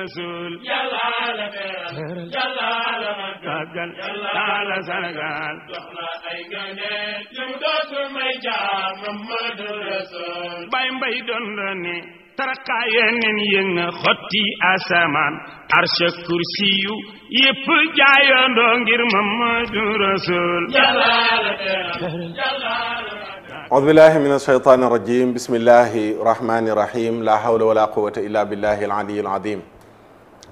Rasul yàlla la teral yàlla la màggal yàlla la sargal jox la ay ngëneel yu dootu may jaam Muhammadu Rasul bay mbay doon la ne taraqaaye nen yëng xotti asamaan arsha kursiyu yépp jaayandoo ngir Muhammadu Rasul yàlla la teral yàlla أعوذ بالله من الشيطان الرجيم بسم الله الرحمن الرحيم لا حول ولا قوة إلا بالله العلي العظيم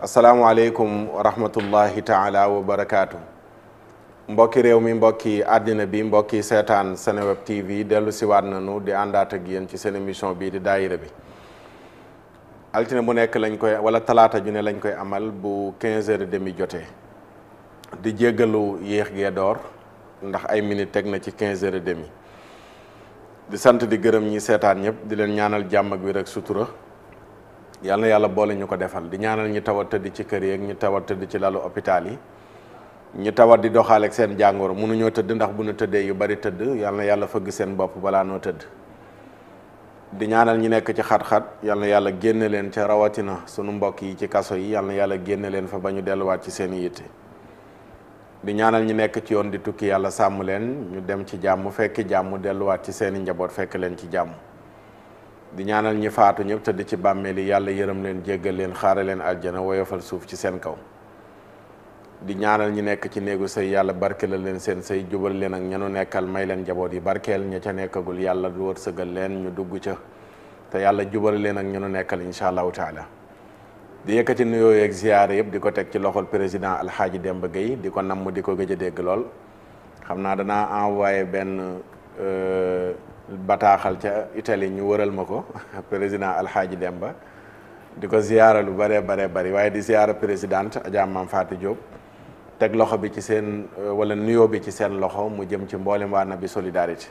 السلام عليكم ورحمة الله تعالى وبركاته mbokki réew mi mbokki àddina bi mbokki seetaan Seneweb TV dellu siwaat nañu di àndaat ak yéen ci seen émission bii di daayira bi altine bu nekk lañ koy wala talaata ju ne lañ koy amal bu 15h30 jotee di jéggalu yéex gee door ndax ay minutes teg na ci 15h30 di sant di gërëm ñi seetaan ñëpp di leen ñaanal jàmm ak wér ak sutura yal na yàlla boole ñu ko defal di ñaanal ñi tawat tëdd ci kër yi ak ñi tawat tëdd ci lalu hôpital yi ñi tawat di doxaale ak seen jàngoro mënuñoo tëdd ndax bu ñu tëddee yu bari tëdd yal na yàlla fëgg seen bopp balaa noo tëdd di ñaanal ñi nekk ci xat-xat yal na yàlla génne leen ca rawatina sunu mbokk yi ci kaso yi yal na yàlla génne leen fa ba ñu delluwaat ci seen yitte di ñaanal ñi nekk ci yoon di tukki yàlla sàmm leen ñu dem ci jàmm fekki jàmm delluwaat ci seeni njaboot fekk leen ci jàmm di ñaanal ñi faatu ñëpp tëdd ci bàmmeel yi yàlla yërëm leen jéggal leen xaare leen aljana woyofal suuf ci seen kaw di ñaanal ñi nekk ci néegu sëy yàlla barkeelal leen seen sëy jubal leen ak ñanu nekkal may leen njaboot yi barkeel ña ca nekkagul yàlla du wërsëgal leen ñu dugg ca te yàlla jubal leen ak ñanu nekkal incha allahu taala di yëkkati nuyoo yeeg ziyaare yëpp di ko teg ci loxol président Alxaaji Demba Gueye di ko namm di ko gëj a dégg lool xam naa danaa envoyé benn bataaxal ca Italie ñu wëral ma ko président Alxaaji Demba di ko ziyaara lu bëree bari waaye di ziyaara présidente Adja Mame Fatou Diop teg loxo bi ci seen wala nuyoo bi ci seen loxo mu jëm ci mboolem waa Nabi Solidarité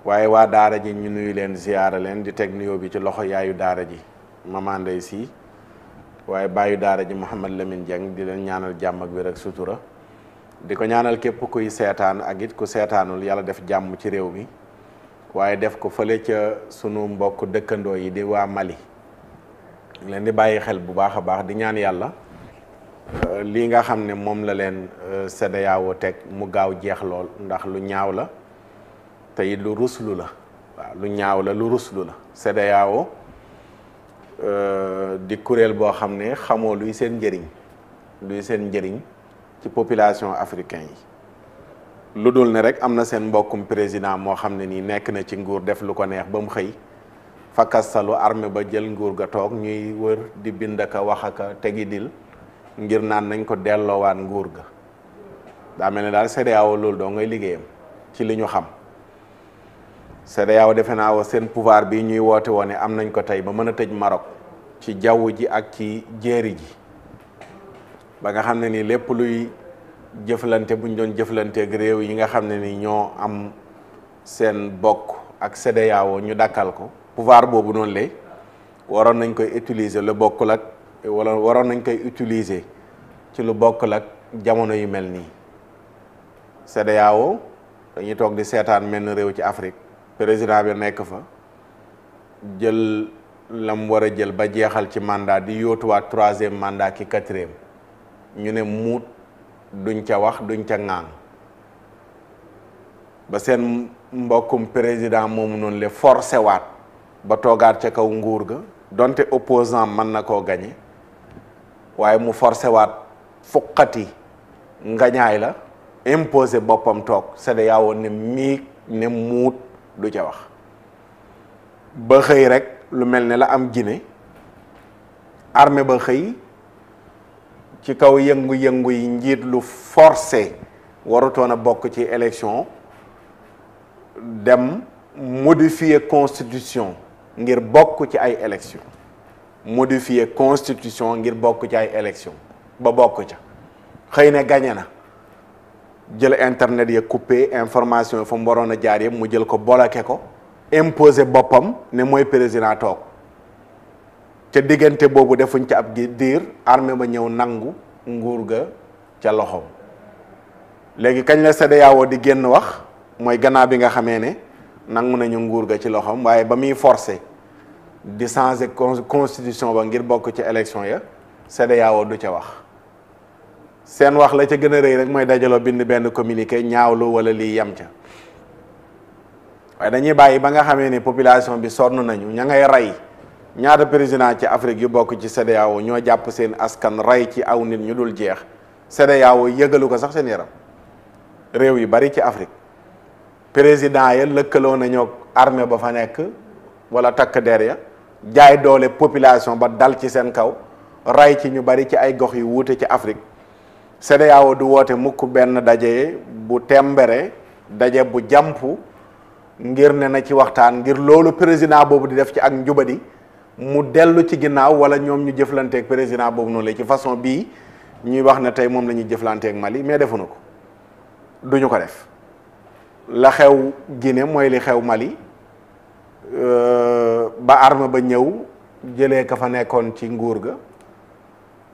waaye waa daara ji ñu nuyu leen ziyaara leen di teg nuyoo bi ci loxo yaayu daara ji Maman Ndeye Sy waaye bàyyi daara ji Mouhamed Lamine Dieng di leen ñaanal jàmm ak wér ak sutura di ko ñaanal képp kuy seetaan ak it ku seetaanul yàlla def jàmm ci réew mi waaye def ko fële ca sunu mbokk dëkkandoo yi di waa Mali leen di bàyyi xel bu baax a baax di ñaan yàlla lii nga xam ne moom la leen CEDEAO teg mu gaaw jeex lool ndax lu ñaaw la te it lu ruslu la waaw lu ñaaw la lu ruslu la CEDEAO di kuréel boo xam ne xamoo luy seen njëriñ ci population africain yi lu dul ne rek am na seen mbokkum président moo xam ne nii nekk na ci nguur def lu ko neex ba mu xëy fakkastalu armée ba jël nguur ga toog ñuy wër di bind aka wax aka tegi dil ngir naan nañ ko delloowaat nguur ga daa mel ne daal CEDEAO loolu doo ngay liggéeyam ci li ñu xam CEDEAO defe naa wa seen pouvoir bi ñuy woote woon ne am nañ ko tey ba mën a tëj Maroc ci jaww ji ak ci jéeri ji ba nga xam ne nii lépp luy jëflante buñ doon jëflanteeg réew yi nga xam ne ni ñoo am seen bokk ak CEDEAO ñu dakkal ko pouvoir boobu noonu lay waroon nañ koy utiliser lu bokkul ak wala waroon nañ koy utiliser ci lu bokkul ak jamono yu mel nii CEDEAO dañuy toog di seetaan mel ni réew ci Afrique président bi nekk fa jël lam war a jël ba jeexal ci mandat di yóotuwaat 3e mandat ki 4e ñu ne muut duñ ca wax duñ ca ŋaan ba seen mbokkum président moomu noonu le forcé waat ba toogaat ca kaw nguur ga donte opposant mën na koo gañe waaye mu forcé waat fuqati ngañaay la imposé boppam toog CEDEAO ne miig ne muut du ca wax ba xëy rek lu mel ne la am Guinée armée ba xëy ci kaw yëngu-yëngu yi njiit lu forcé warutoon a bokk ci élection dem modifier constitution ngir bokk ci ay élection modifier constitution ngir bokk ci ay élection ba bokk ca xëy ne gañe na jël internet ya coupé information yi fa mu waroon a jaar yëpp mu jël ko bloqué ko imposé boppam ne mooy président toog ca diggante boobu defuñ ca ab diir armée ba ñëw nangu nguur ga ca loxoom léegi kañ la CEDEAO di génn wax mooy gannaaw bi nga xamee ne nangu nañu nguur ga ci loxoom waaye ba muy forcé di changer constitution ba ngir bokk ci élection ya CEDEAO du ca wax seen wax la ca gën a rëy rek mooy dajaloo bind benn communiqué ñaawlu wala lii yem ca waaye dañuy bàyyi ba nga xamee ni population bi sonn nañu ña ngay rey ñaata président ci Afrique yu bokk ci CEDEAO ñoo jàpp seen askan rey ci aw nit ñu dul jeex CEDEAO yëgalu ko sax seen yaram réew yu bari ci Afrique président ya lëkkaloo nañoo armée ba fa nekk wala takk der ya jaay doole population ba dal ci seen kaw rey ci ñu bari ci ay gox yu wuute ci Afrique CEDEAO du woote mukk benn daje bu tembere daje bu jàmpu ngir ne na ci waxtaan ngir loolu président boobu di def ci ak njubadi mu dellu ci ginnaaw wala ñoom ñu jëflanteeg président boobu noonu la ci façon bii ñuy wax ne tey moom la ñuy jëflanteeg Mali mais defuñu ko duñu ko def la xew Guinée mooy li xew Mali ba armée ba ñëw jëlee ka fa nekkoon ci nguur ga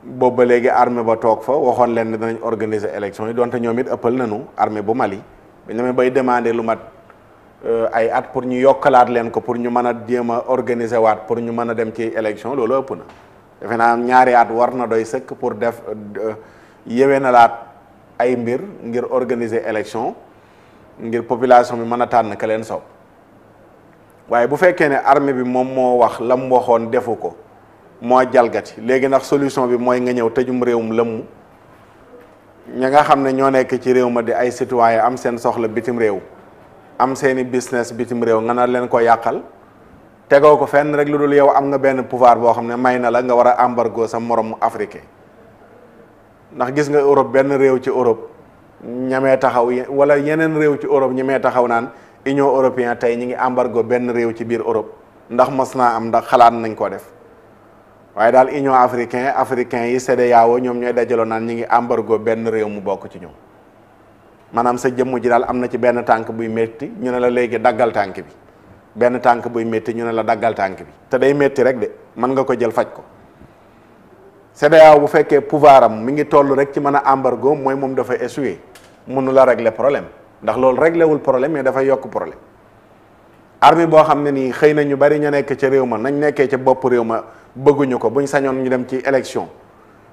boobu ba léegi armée ba toog fa waxoon leen ne danañ organiser élection yi donte ñoom it ëppal nañu armée bu Mali ba ñoomee bay demander lu mat ay at pour ñu yokkalaat leen ko pour ñu mën a jéem a organiser waat pour ñu mën a dem ci élection loolu ëpp na defe naa ñaari at war na doy sëkk pour def yéwénalaat ay mbir ngir organiser élection ngir population bi mën a tànn ka leen soob waaye bu fekkee ne armée bi moom moo wax la mu waxoon defu ko moo jalgati léegi ndax solution bi mooy nga ñëw tëjum réewum lëmm ña nga xam ne ñoo nekk ci réew ma di ay citoyen am seen soxla bitim réew am seeni business bitim réew nga na leen ko yàqal tegoo ko fenn rek lu dul yow am nga benn pouvoir boo xam ne may na la nga war a embargo sa moromu africain ndax gis nga Europe benn réew ci Europe ñamee taxaw wala yeneen réew ci Europe ñamee taxaw naan Union européenne tey ñi ngi embargo benn réew ci biir Europe ndax mos naa am ndax xalaat nañ koo def waaye daal Union africain yi CEDEAO ñoom ñooy dajaloo naan ñi ngi embargo benn réew mu bokk ci ñoom maanaam sa jëmm ji daal am na ci benn tànk buy métti ñu ne la léegi daggal tànk bi benn tànk buy métti ñu ne la daggal tànk bi te day métti rek de mën nga ko jël faj ko CEDEAO bu fekkee pouvoir am mi ngi toll rek ci mën a embargo mooy moom dafa échoué mënu la régler problème ndax loolu réglé wul problème mais dafay yokk problème armée boo xam ne nii xëy na ñu bari ñu nekk ca réew ma nañ nekkee ca bopp réew ma bëgguñu ko buñ sañoon ñu dem ci élection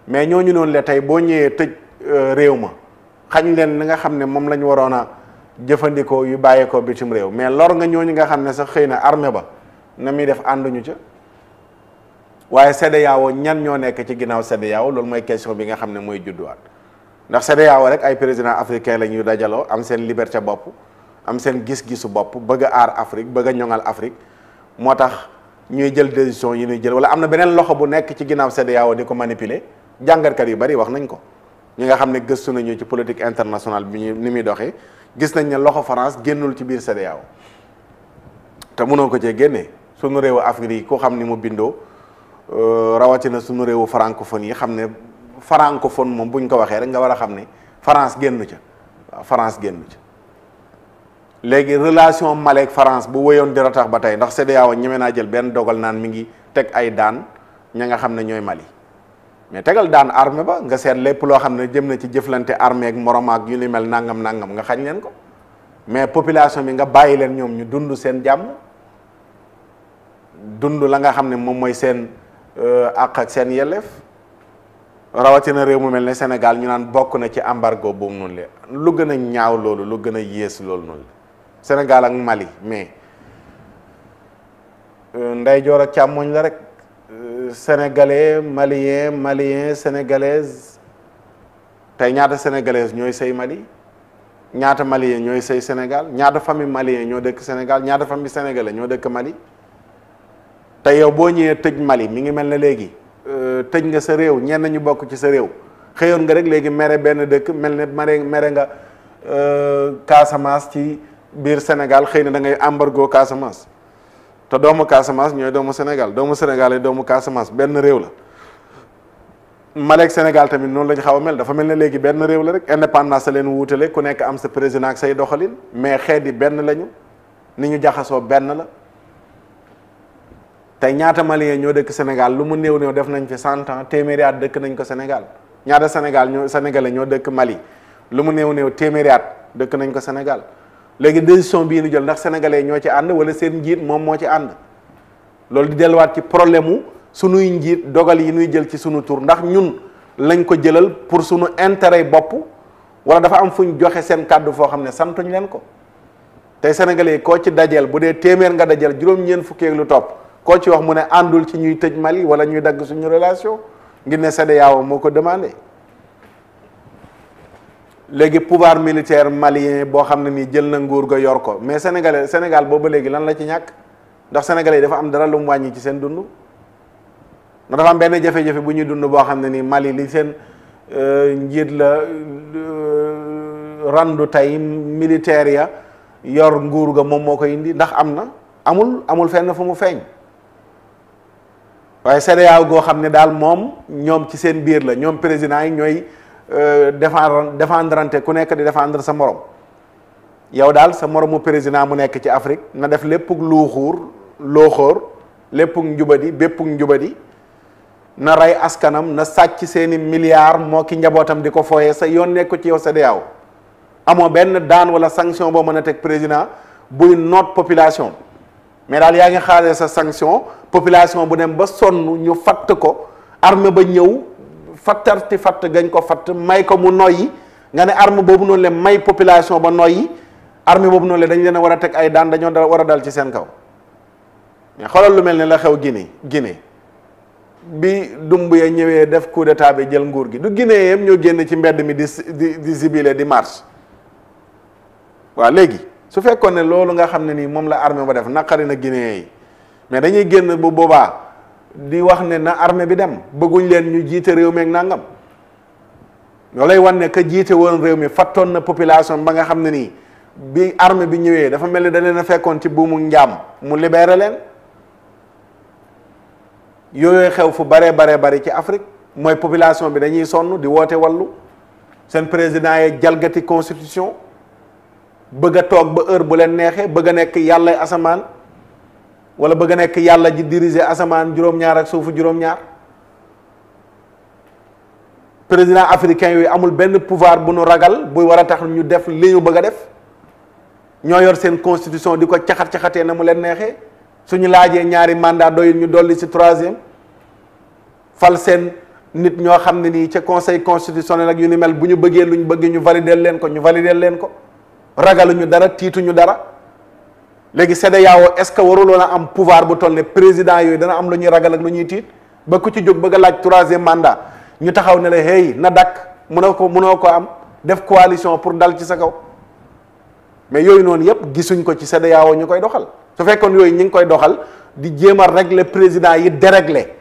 mais ñooñu noonu la tey boo ñëwee tëj réew ma xañ leen li nga xam ne moom la ñu waroon a jëfandikoo yu bàyyeekoo bitim réew mais lor nga ñooñu nga xam ne sax xëy na armée ba na muy def ànduñu ca waaye CEDEAO ñan ñoo nekk ci ginnaaw CEDEAO loolu mooy question bi nga xam ne mooy judduwaat ndax CEDEAO rek ay président africain la ñuy dajaloo am seen liberté bopp am seen gis-gisu bopp bëgg a aar Afrique bëgg a ñoŋal Afrique moo tax ñuy jël décision yi ñuy jël wala am na beneen loxo bu nekk ci ginnaaw CEDEAO di ko manipuler jàngatkat yu bari wax nañ ko ñi nga xam ne gëstu nañu ci politique internationale bi ñu ni muy doxee gis nañ ne loxo France génnul ci biir CEDEAO te mënoo ko cee génnee sunu réewu Afrique yi ku xam ni mu bindoo rawatina sunu réewu francophone yi xam ne francophone moom buñ ko waxee rek nga war a xam ne France génn ca waaw France génn ca léegi relation Mali ak France bu wéyoon di ratax ba tey ndax CEDEAO ñeme naa jël benn dogal naan mi ngi teg ay daan ña nga xam ne ñooy Mali mais tegal daan armée ba nga seet lépp loo xam ne jëm na ci jëflante armée ak morom ak yu ni mel nangam nga xañ leen ko mais population bi nga bàyyi leen ñoom ñu dund seen jàmm dund la nga xam ne moom mooy seen àq ak seen yelleef rawatina réew mu mel ne Sénégal ñu naan bokk na ci embargo boobu noonu la lu gën a ñaaw loolu lu gën a yées loolu noonu la Sénégal ak Mali mais ndeyjoor ak càmmoñ la rek sénégalais malien sénégalaise tey ñaata sénégalaise ñooy sëy Mali ñaata malien ñooy sëy Sénégal ñaata famille malien ñoo dëkk Sénégal ñaata famille sénégalais ñoo dëkk Mali tey yow boo ñëwee tëj Mali mi ngi mel ne léegi tëj nga sa réew ñenn ñu bokk ci sa réew xëyoon nga rek léegi mere benn dëkk mel ne mere nga Casamance ci biir Sénégal xëy na da ngay embargo Casamance te doomu Casamance ñooy doomu Sénégal yi doomu Casamance benn réew la Mali ak Sénégal tamit noonu la ñu xaw a mel dafa mel ne léegi benn réew la rek indépendance sa leen wuutale ku nekk am sa président ak say doxalin mais xeet yi benn lañu ni ñu jaxasoo benn la tey ñaata malien ñoo dëkk Sénégal lu mu néew def nañ fi 100 ans téeméeri at dëkk nañ ko Sénégal ñaata sénégalais ñoo dëkk Mali lu mu néew téeméeri at dëkk nañ ko Sénégal léegi décision bii ñu jël ndax sénégalais ñoo ci ànd wala seen njiit moom moo ci ànd loolu di delluwaat ci problème mu sunuy njiit dogal yi nuy jël ci sunu tur ndax ñun lañ ko jëlal pour sunu intérêt bopp wala dafa am fuñ joxe seen kàddu foo xam ne santuñ leen ko. tey sénégalais yi koo ci dajeel bu dee téeméer nga dajeel juróom-ñeent fukki ak lu topp koo ci wax mu ne àndul ci ñuy tëj Mali wala ñuy dagg suñu relation ngir ne CEDEAO moo ko demandé. léegi pouvoir militaire malien boo xam ne nii jël na nguur ga yor ko mais Sénégal boobu léegi lan la ci ñàkk ndax sénégalais yi dafa am dara lu mu wàññi ci seen dund. ndax dafa am benn jafe-jafe bu ñuy dund boo xam ne nii Mali li seen njiit la randu tey militaire ya yor nguur ga moom moo ko indi ndax am na amul fenn fu mu feeñ. waaye CEDEAO goo xam ne daal moom ñoom ci seen biir la ñoom président yi ñooy défendrante ku nekk di défendre sa morom yow daal sa moromu président mu nekk ci Afrique na def léppug looxóor léppug njubadi béppug njubadi na rey askanam na sàcc seeni milliards moo ki njabootam di ko fooyee sa yoon nekk ci yow CEDEAO amoo benn daan wala sanction boo mën a teg président buy noot population mais daal yaa ngi xaaree sa sanction population bu dem ba sonn ñu fatt ko armée ba ñëw fattarti fatt gañ ko fatt may ko mu noyyi nga ne armée boobu noonu le may population ba noyyi armée boobu noonu le dañ leen a war a teg ay daan dañoo war a dal ci seen kaw mais xoolal lu mel ne la xew Guinée bi Doumbouya ñëwee def coup d'état bi jël nguur gi du Guinée yam ñoo génn ci mbedd mi di zibilé di marche waaw léegi su fekkoon ne loolu nga xam ne nii moom la armée ba def naqari na Guinée yi mais dañuy génn bu boobaa di wax ne na armée bi dem bëgguñ leen ñu jiite réew mi ak nangam loolay wan ne ka jiite woon réew mi fattoon na population ba nga xam ne nii bi armée bi ñëwee dafa mel ni da leen a fekkoon ci buumu njaam mu libéré leen yooyu xew fu bare ci Afrique mooy population bi dañuy sonn di woote wallu seen président yi jalgati constitution bëgg a toog ba heure bu leen neexee bëgg a nekk yàlla asamaan wala bëgg a nekk yàlla ji diriger asamaan juróom-ñaar ak suufu juróom-ñaar président africain yooyu amul benn pouvoir bu nu ragal buy war a tax ñu def li ñu bëgg a def ñoo yor seen constitution di ko caxat-caxatee na mu leen neexee suñu laajee ñaari mandat doyul ñu dolli ci troisième fal seen nit ñoo xam ne nii ca conseil constitutionnel ak yu ni mel bu ñu bëggee luñ bëgg ñu valider leen ko ragaluñu dara tiituñu dara léegi CEDEAO est-ce que waruloon a am pouvoir bu toll ne président yooyu dana am lu ñuy ragal ak lu ñuy tiit ba ku ci jóg bëgg a laaj troisième mandat ñu taxaw ne la hey na dakk mënoo ko am def coalition pour dal ci sa kaw mais yooyu noonu yëpp gisuñ ko ci CEDEAO ñu koy doxal su fekkoon yooyu ñu ngi koy doxal di jéem a régler président yi déréglé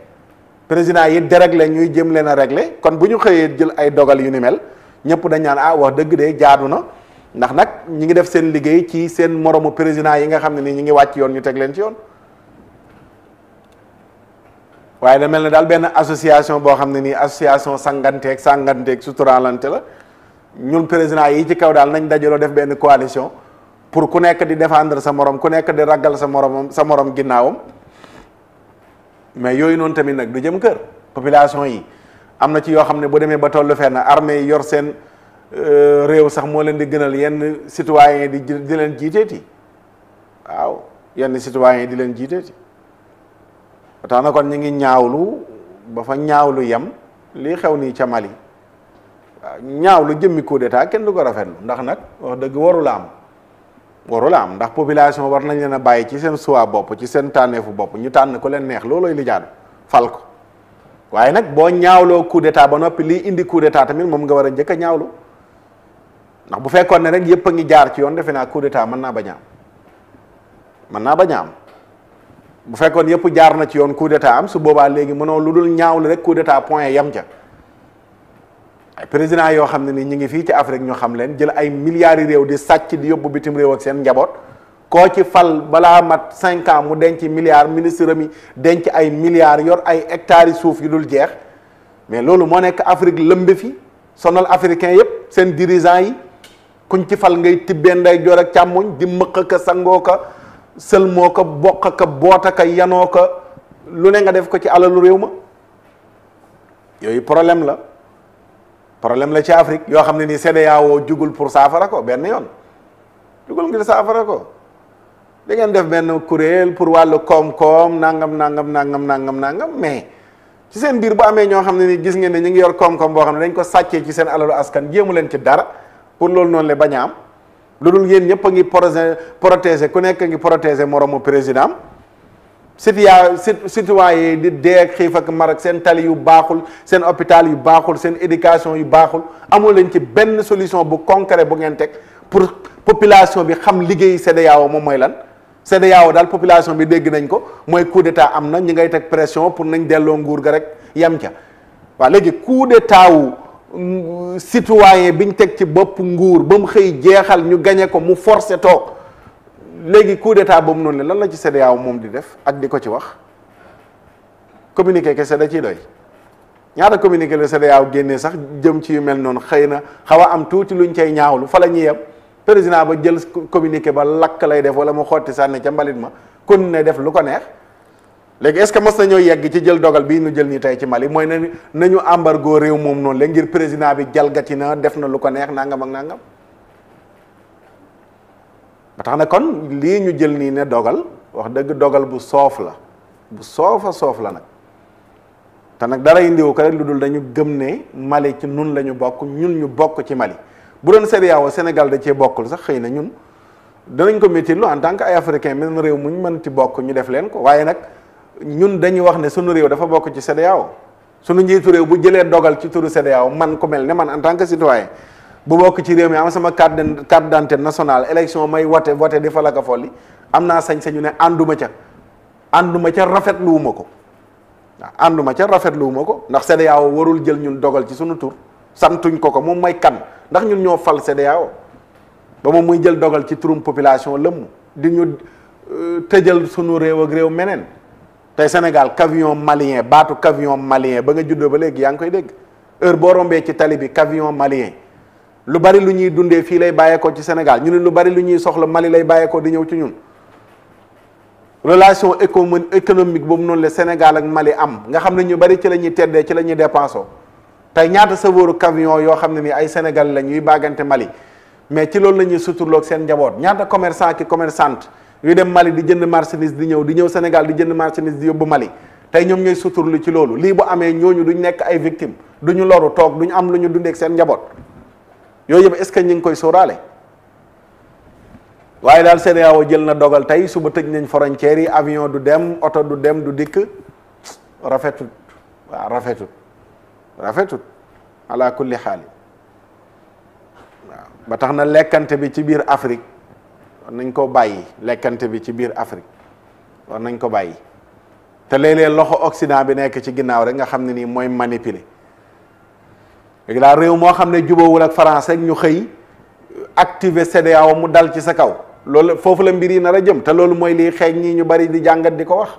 ñuy jéem leen a régler kon bu ñu xëyee jël ay dogal yu ni mel ñëpp dañ naan wax dëgg de jaadu na ndax nag ñi ngi def seen liggéey ci seen moromu président yi nga xam ne nii ñi ngi wàcc yoon ñu teg leen ci yoon waaye da mel ne daal benn association boo xam ne nii association sànganteeg suturaalante la ñun président yi ci kaw daal nañ dajaloo def benn coalition pour ku nekk di défendre sa morom ku nekk di ragal sa morom ginnaawam mais yooyu noonu tamit nag du jëm kër population yi am na ci yoo xam ne bu demee ba tollu fenn armée yi yor seen réew sax moo leen di gënal yenn citoyens yi di leen jiiteeti waaw yenn citoyens yi di leen jiiteeti tax na kon ñu ngi ñaawlu ba fa ñaawlu yem lii xew nii ca Mali waaw ñaawlu jëmmi coup d'état kenn du ko rafetlu ndax nag wax dëgg warula am ndax population war nañ leen a bàyyi ci seen choix bopp ci seen tànneefu bopp ñu tànn ko leen neex loolooy li jaadu fal ko waaye nag boo ñaawloo coup d'état ba noppi lii indi coup d'état tamit moom nga war a njëkk a ñaawlu ndax bu fekkoon ne rek yëpp a ngi jaar ci yoon defe naa coup d'état mën naa bañ a am bu fekkoon yëpp jaar na ci yoon coup d'état am su boobaa léegi mënoo lu dul ñaawlu rek coup d'état point yam ca ay président yoo xam ne ni ñu ngi fii ci Afrique ñu xam leen jël ay milliards yi réew di sàcc di yóbbu bitim réew ak seen njaboot koo ci fal balaa mat 5 ans mu denc milliards ministre mi denc ay milliards yor ay hectares yi suuf yu dul jeex mais loolu moo nekk Afrique lëmbe fi sonal africain yépp seen dirigeants yi kuñ ci fal ngay tibbee nday joor ak càmmoñ di mëq ka sangoo ka sëlmoo ko bokk ka boota ka yanoo ka lu ne nga def ko ci alalu réew ma yooyu problème la ci Afrique yoo xam ne nii CEDEAO jugul pour saafara ko benn yoon jugul ngir saafara ko da ngeen def benn kuréel pour wàllu koom-koom nangam mais ci seen biir bu amee ñoo xam ne ni gis ngeen ne ñu ngi yor koom-koom boo xam ne dañ ko sàccee ci seen alalu askan jéemu leen ci dara pour loolu noonu le bañ a am lu dul yéen ñëpp a ngi protéger ku nekk ngi protéger moromu président citoyen yi di dee ak xiif ak mar ak seen tali yu baaxul seen hôpital yu baaxul seen éducation yu baaxul amul leen ci benn solution bu concret bu ngeen teg pour population bi xam liggéey CEDEAO moom mooy lan CEDEAO daal population bi dégg nañ ko mooy coup d'état am na ñi ngay teg pression pour nañ delloo nguur ga rek yem ca waaw léegi coup d'état wu citoyen biñ teg ci bopp nguur ba mu xëy jeexal ñu gañe ko mu forcé toog léegi coup d'état boobu noonu lan la ci CEDEAO moom di def ak di ko ci wax communiqué kese da ciy doy ñaata communiqué la CEDEAO génnee sax jëm ci yu mel noonu xëy na xaw a am tuuti luñ cay ñaawlu fa la ñuy yem président ba jël communiqué ba lakk lay def wala mu xotti sànni ca mbalit ma kon ne def lu ko neex léegi est-ce que mos nañoo yegg ci jël dogal bii ñu jël nii tey ci Mali mooy nañu embargo réew moom noonu la ngir président bi jalgati na def na lu ko neex nangam ak nangam ba tax na kon lii ñu jël nii ne dogal wax dëgg dogal bu soof la bu soofa soof la nag te nag dara indiwu ko rek lu dul dañu gëm ne Mali ci nun la ñu bokk ñun ñu bokk ci Mali bu doon CEDEAO Sénégal da cee bokkul sax xëy na ñun danañ ko métti lu en tant que ay africain même réew muñ mën ci bokk ñu def leen ko waaye nag ñun dañuy wax ne sunu réew dafa bokk ci CEDEAO sunu njiitu réew bu jëlee dogal ci turu CEDEAO man ko mel ne man en tant que citoyen bu bokk ci réew mi am sama carte d'identité nationale élection may voté di fa la ka folli am naa sañ-sañu ne ànduma ca rafetluwuma ko waaw ànduma ca rafetluwuma ko ndax CEDEAO warul jël ñun dogal ci sunu tur santuñ ko moom mooy kan ndax ñun ñoo fal CEDEAO ba moom muy jël dogal ci turum population lëmm di ñu tëjal sunu réew ak réew meneen tey Sénégal camion malien baatu camion malien ba nga juddoo ba léegi yaa ngi koy dégg heure boo rombee ci tali bi camion malien lu bari lu ñuy dundee fii lay bàyyeekoo ci Sénégal ñu ne lu bari lu ñuy soxla Mali lay bàyyeekoo di ñëw ci ñun relation économique boobu noonu la Sénégal ak Mali am nga xam ne ñu bari ci la ñuy teddee ci la ñuy dépensé tey ñaata savooru camion yoo xam ne ni ay Sénégal la ñuy bàggante Mali mais ci loolu la ñuy suturloog seen njaboot ñaata commerçant ki commerçante yuy dem Mali di jënd marchandise di ñëw Sénégal di jënd marchandise di yóbbu Mali tey ñoom ñooy suturlu ci loolu lii bu amee ñooñu duñ nekk ay victime duñu loru toog duñu am lu ñu dundeek seen njaboot yooyu yëpp est-ce que ñu ngi koy sóoraale waaye daal CEDEAO jël na dogal tey suba tëj nañ frontières yi avion du dem oto du dem du dikk rafetut waaw rafetut ala kulli xaali waaw ba tax na lekkante bi ci biir Afrique war nañ ko bàyyi lekkante bi ci biir Afrique war nañ ko bàyyi te léeg-léeg loxo Occident bi nekk ci ginnaaw rek nga xam ne nii mooy manipuler léegi daal réew moo xam ne jubawul ak France rek ñu xëy activer CEDEAO mu dal ci sa kaw loolu foofu la mbir yi nar a jëm te loolu mooy liy xeeñ ñii ñu bari di jàngat di ko wax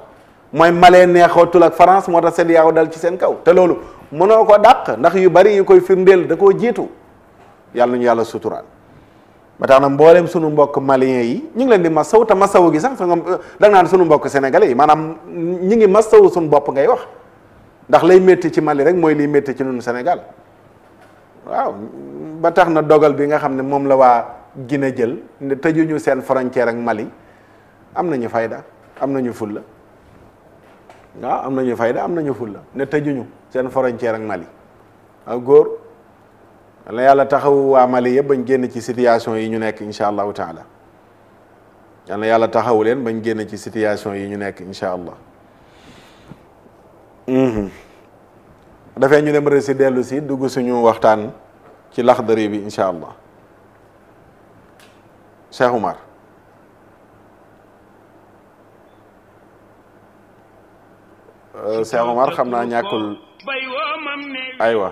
mooy Mali neexootul ak France moo tax CEDEAO dal ci seen kaw te loolu mënoo ko dàq ndax yu bari yu koy firndeel da koo jiitu yàlla nañu yàlla suturaal ba tax na mboolem sunu mbokk malien yi ñu ngi leen di masawu te masawu gi sax da nga naan sunu mbokk sénégalais yi maanaam ñi ngi masawu sunu bopp ngay wax ndax lay métti ci Mali rek mooy liy métti ci ñun Sénégal waaw ba tax na dogal bi nga xam ne moom la waa Guinée jël ne tëjuñu seen frontière ak Mali am nañu fayda am nañu fulla waaw am nañu fayda am nañu fulla ne tëjuñu seen frontière ak Mali waaw góor la yàlla taxawu waa Mali yëpp bañ génn ci situation yi ñu nekk insha allahu taala yal na yàlla taxawu leen bañ génn ci situation yi ñu nekk insha allah dafay ñu dem resi dellu si dugg suñu waxtaan ci Laxdari bi insha allah Cheikh Oumar Cheikh Oumar xam naa ñàkkul aywa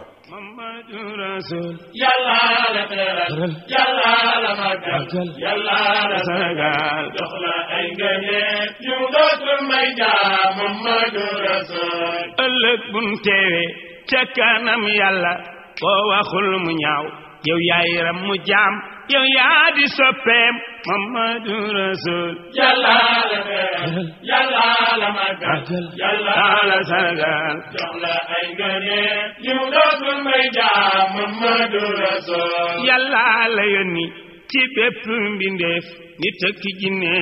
yàlla la teral yàlla la màggal yàlla la Sénégal jox la ay ngëneel yu dootul may jaam Mamadu Rasul ëllëg buñ teewee ca kanam yàlla boo waxul mu ñaaw yow yaay ram mu jaam yow yaa di soppeem Mamadu Rasul yàlla la teral yàlla la màggal yàlla la Sénégal jox la ay ngëneel yu dootul may jaam Mamadu Rasul yàlla la yónni ci bépp mbindeef nit ak jinne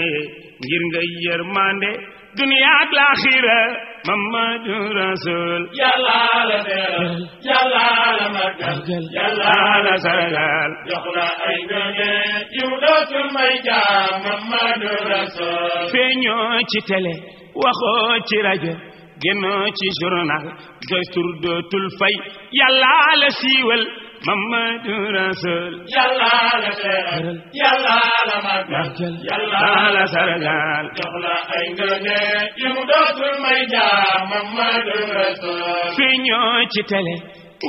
ngir nga yërmande dunya ak laaxira Mamadu Rasul yàlla la teral yàlla la màggal yàlla la sargal jox la ay ngëneel yu dootul may jaam Mamadu Rasul feeñoo ci télé waxoo ci rajo génnoo ci journal sa tur dootul fay yàlla la siiwal Mamadu Rasul yàlla la teral yàlla la màggal yàlla la sargal jox la ay ngëneel yu dootul may jaam Mamadu Rasul feeñoo ci télé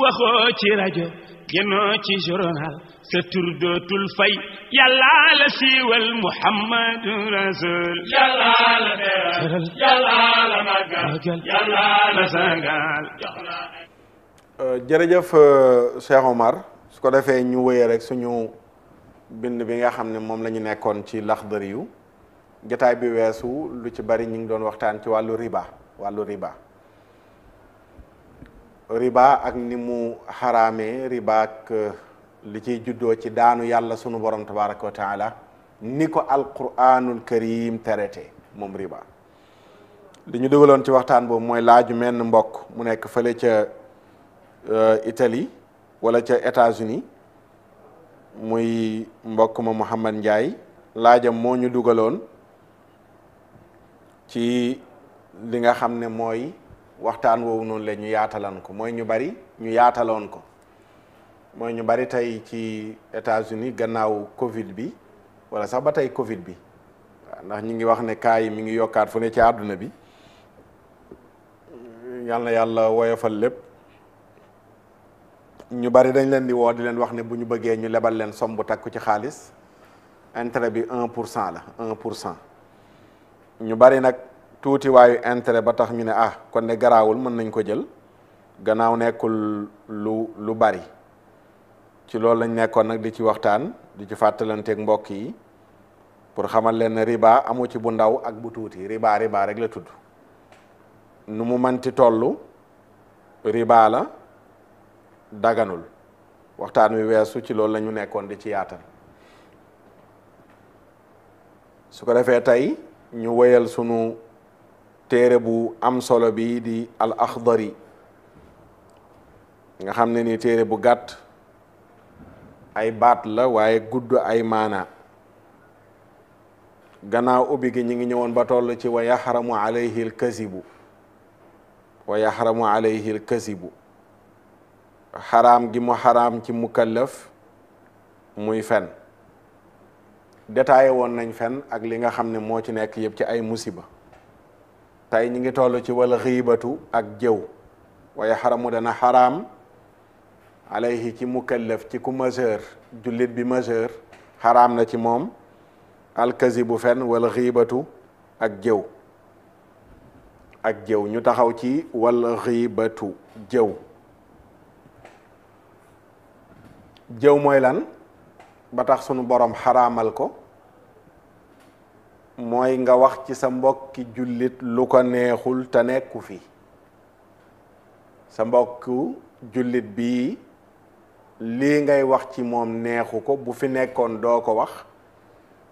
waxoo ci rajo génnoo ci journal sa tur dootul fay yàlla la siiwal Muhammadu Rasul yàlla la teral yàlla la màggal yàlla la sargal jërëjëf Cheikh Omar su ko defee ñu wëyee rek suñu bind bi nga xam ne moom la ñu nekkoon ci Laxdari yu jotaay bi weesu lu ci bari ñu ngi doon waxtaan ci wàllu riba ak ni mu xaraamee riba ak li ciy juddoo ci daanu yàlla sunu borom tabaraka wa taala ni ko alquranul karim terete moom riba li ñu dugaloon ci waxtaan boobu mooy laaju menn mbokk mu nekk fële ca Italie wala ca États-Unis muy mbokk ma Mouhamad Ndiaye laajam moo ñu dugaloon ci li nga xam ne mooy waxtaan woowu noonu la ñu yaatalan ko mooy ñu bari ñu yaataloon ko mooy ñu bari tey ci États-Unis gannaaw Covid bi wala sax ba tey Covid bi waaw ndax ñu ngi wax ne cas yi mi ngi yokkaat fu ne ci àdduna bi yal na yàlla woyofal lépp ñu bari dañ leen di woo di leen wax ne bu ñu bëggee ñu lebal leen somme bu takku ci xaalis intérêt bi 1% la 1%. ñu bari nag tuuti waayu intérêt ba tax ñu ne kon ne garaawul mën nañ ko jël gannaaw nekkul lu bari ci loolu lañ nekkoon nag di ci waxtaan di ci fàttalanteeg mbokk yi pour xamal leen ne riba amu ci bu ndaw ak bu tuuti riba rek la tudd nu mu manti tollu riba la daganul waxtaan wi weesu ci loolu la ñu nekkoon di ci yaatal su ko defee tey ñu wéyal sunu téere bu am solo bi di al Axdari nga xam ne ni téere bu gàtt ay baat la waaye gudd ay maana gannaaw ubbi gi ñu ngi ñëwoon ba toll ci wa yaxramu alayhi al kazibu xaraam gi mu xaraam ci mukallaf muy fen détaillé woon nañ fen ak li nga xam ne moo ci nekk yëpp ci ay musiba tey ñu ngi toll ci wal xiibatu ak jëw wa yaxramu dana xaraam alayhi ci mukallaf ci ku majeur jullit bi majeur xaraam na ci moom alkazibu fen wal xiibatu ak jëw ñu taxaw ci wal xiibatu jëw mooy lan ba tax sunu borom xaraamal ko mooy nga wax ci sa mbokki jullit lu ko neexul te nekku fi sa mbokku jullit bii lii ngay wax ci moom neexu ko bu fi nekkoon doo ko wax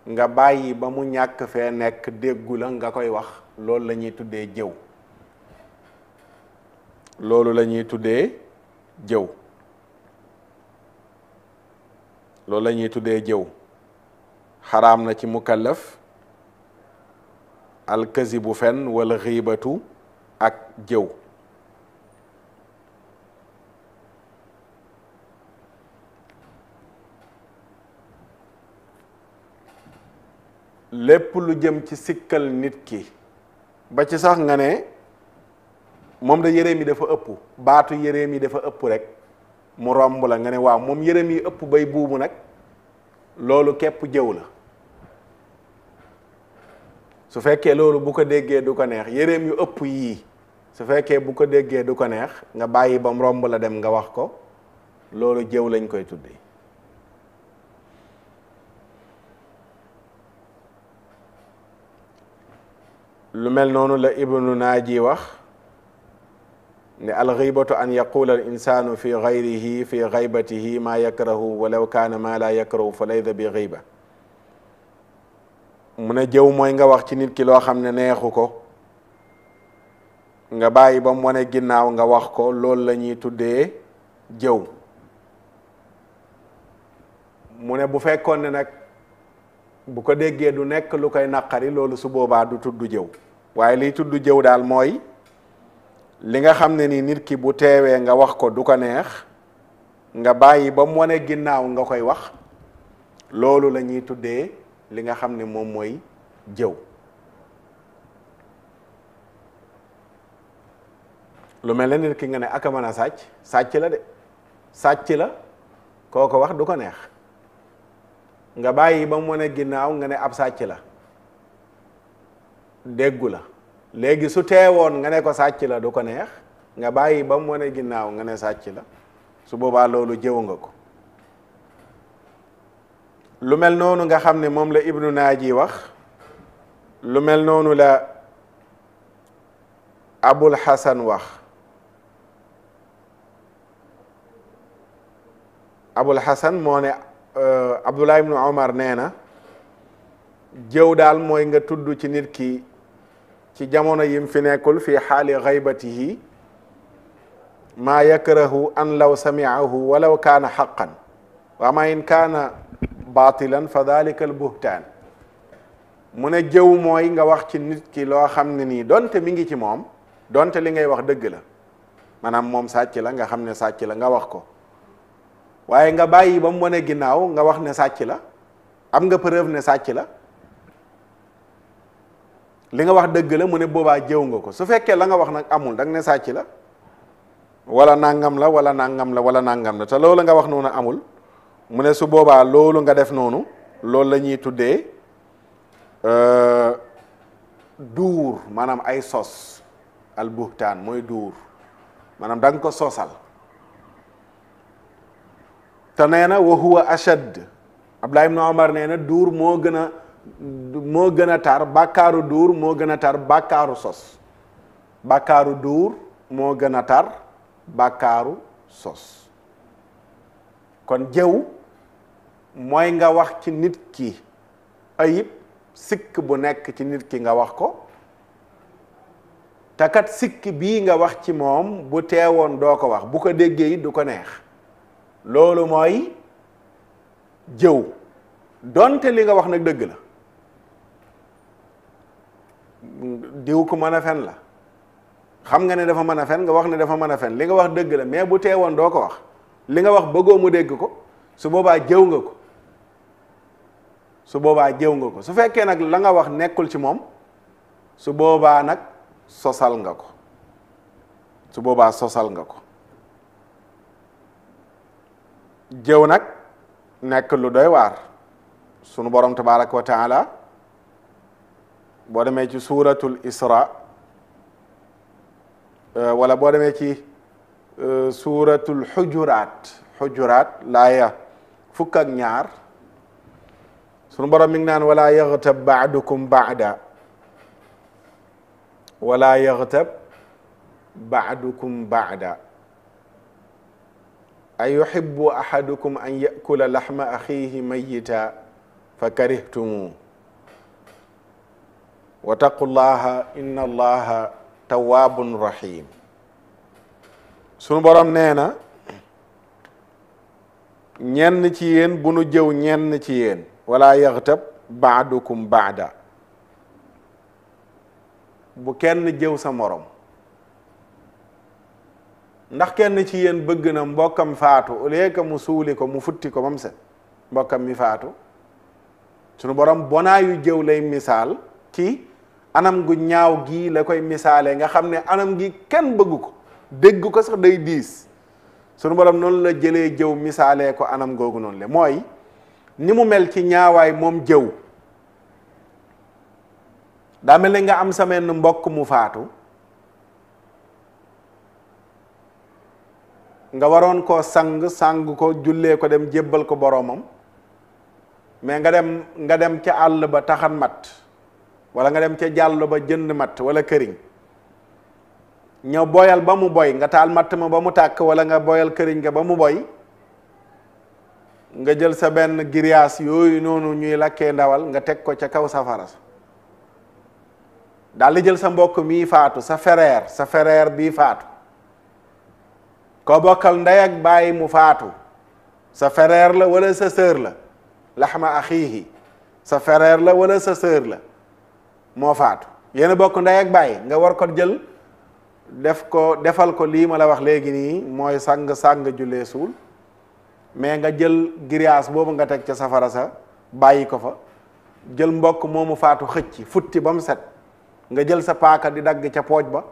nga bàyyi ba mu ñàkk fee nekk déggu la nga koy wax loolu la ñuy tuddee jëw xaraam na ci mukallaf alkazibu fen wala xiibatu ak jëw lépp lu jëm ci sikkal nit ki ba ci sax nga ne moom da yëreem yi dafa ëpp baatu yëreem yi dafa ëpp rek mu romb la nga ne waaw moom yëreem yi ëpp bay buubu nag loolu képp jëw la su fekkee loolu bu ko déggee du ko neex yëreem yu ëpp yii su fekkee bu ko déggee du ko neex nga bàyyi ba mu romb la dem nga wax ko loolu jëw lañ koy tuddee lu mel noonu la Ibnu Naaji wax ne alxibatu an yaqula al insanu fi gayrihi fi gaybatihi ma yakrahu walaw kaana ma la yakrahu fa laysa bi xiba mu ne jëw mooy nga wax ci nit ki loo xam ne neexu ko nga bàyyi ba mu wane ginnaaw nga wax ko loolu la ñuy tuddee jëw mu ne bu fekkoon ne nag bu ko déggee du nekk lu koy naqari loolu su boobaa du tudd jëw waaye liy tudd jëw daal mooy li nga xam ne ni nit ki bu teewee nga wax ko du ko neex nga bàyyi ba mu wane ginnaaw nga koy wax loolu la ñuy tuddee li nga xam ne moom mooy jëw lu mel ne nit ki nga ne aka mën a sàcc la de sàcc la kooko wax du ko neex nga bàyyi ba mu wane ginnaaw nga ne ab sàcc la déggu la léegi su teewoon nga ne ko sàcc la du ko neex nga bàyyi ba mu wane ginnaaw nga ne sàcc la su boobaa loolu jëw nga ko lu mel noonu nga xam ne moom la Ibnu Naaji wax lu mel noonu la Abul Hasan wax Abul Hasan moo ne Abdullah ibnu Omar nee na jëw daal mooy nga tudd ci nit ki ci jamono yim fi nekkul fi xaali xaybatihi maa yakrahu an law samiahu walaw kaana xaqan wa ma in kaana baatilan fa dalika al buhtaan mu ne jëw mooy nga wax ci nit ki loo xam ne nii donte mi ngi ci moom donte li ngay wax dëgg la maanaam moom sàcc la nga xam ne sàcc la nga wax ko waaye nga bàyyi ba mu wane ginnaaw nga wax ne sàcc la am nga preuve ne sàcc la li nga wax dëgg la mu ne boobaa jëw nga ko su fekkee la nga wax nag amul da nga ne sàcc la wala nangam la wala nangam la wala nangam la te loolu nga wax noonu amul mu ne su boobaa loolu nga def noonu loolu la ñuy tuddee duur maanaam ay sos al buhtaan mooy duur maanaam da nga ko sosal te nee na wa huwa ashad Abdullah ibn Omar nee na duur moo gën a tar bàkkaaru duur moo gën a tar bàkkaaru sos bàkkaaru duur moo gën a tar bàkkaaru sos kon jëw mooy nga wax ci nit ki ayib sikk bu nekk ci nit ki nga wax ko te kat sikk bii nga wax ci moom bu teewoon doo ko wax bu ko déggee it du ko neex loolu mooy jëw donte li nga wax nag dëgg la diw ku mën a fen la xam nga ne dafa mën a fen nga wax ne dafa mën a fen li nga wax dëgg la mais bu teewoon doo ko wax li nga wax bëggoo mu dégg ko su boobaa jëw nga ko su boobaa jëw nga ko su fekkee nag la nga wax nekkul ci moom su boobaa nag sosal nga ko su boobaa sosal nga ko jëw nag nekk lu doy waar sunu borom tabaraka wa taala boo demee ci suuratul Isra wala boo demee ci suuratul xujuraat laaya 12 sunu borom mi ngi naan wala yaxtab baadukum baada wala yaxtab baadukum baada ayuhibbu ahadukum an yakula laxma axiihi mayita fa karihtumu wa taqullaha inna allaha tawaabun rahim sunu borom nee na ñenn ci yéen bu nu jëw ñenn ci yéen wala yaxtab baadukum baada bu kenn jëw sa morom ndax kenn ci yéen bëgg na mbokkam faatu au lieu que mu suuli ko mu futti ko ba mu set mbokkam mi faatu sunu borom bonaayu jëw lay misaal ci anam gu ñaaw gii la koy misaalee nga xam ne anam gi kenn bëgg ko dégg ko sax day diis sunu borom noonu la jëlee jëw misaalee ko anam googu noonu le mooy ni mu mel ci ñaawaay moom jëw daa mel ne nga am sa menn mbokk mu faatu nga waroon koo sang ko jullee ko dem jébbal ko boroomam mais nga dem ca àll ba taxan mat wala nga dem ca jàll ba jënd mat wala këriñ ñëw boyal ba mu boy nga taal matt ma ba mu tàkk wala nga boyal këriñ nga ba mu boy nga jël sa benn giriyaas yooyu noonu ñuy lakkee ndawal nga teg ko ca kaw safara sa daal di jël sa mbokk mii faatu sa frère bii faatu koo bokkal ndey ak bàyyi mu faatu sa frère la wala sa sœur la laxma axiihi sa frère la wala sa sœur la moo faatu yéen a bokk ndey ak bàyyi nga war ko jël defal ko lii ma la wax léegi nii mooy sang jullee suul mais nga jël giriyaas boobu nga teg ca safara sa bàyyi ko fa jël mbokk moomu faatu xëcc futti ba mu set nga jël sa paaka di dagg ca pooj ba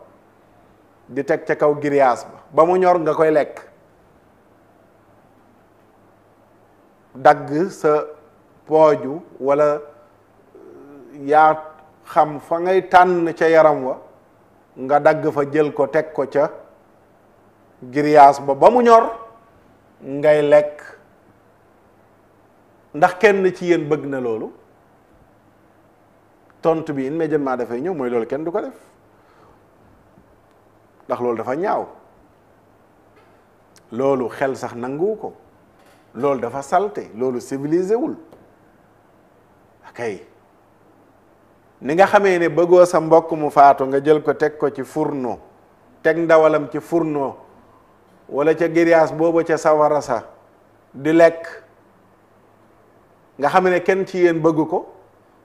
di teg ca kaw giriyaas ba mu ñor nga koy lekk dagg sa pooju wala yaa xam fa ngay tànn ca yaram wa nga dagg fa jël ko teg ko ca giriyaas ba mu ñor ngay lekk ndax kenn ci yéen bëgg na loolu tontu bi immédiatement dafay ñëw mooy loolu kenn du ko def ndax loolu dafa ñaaw loolu xel sax nanguwu ko loolu dafa salte loolu civilisé wul akay ni nga xamee ne bëggoo sa mbokk mu faatu nga jël ko teg ko ci fourneau teg ndawalam ci fourneau wala ca giriyaas boobu ca sawara sa di lekk nga xam ne kenn ci yéen bëgg ko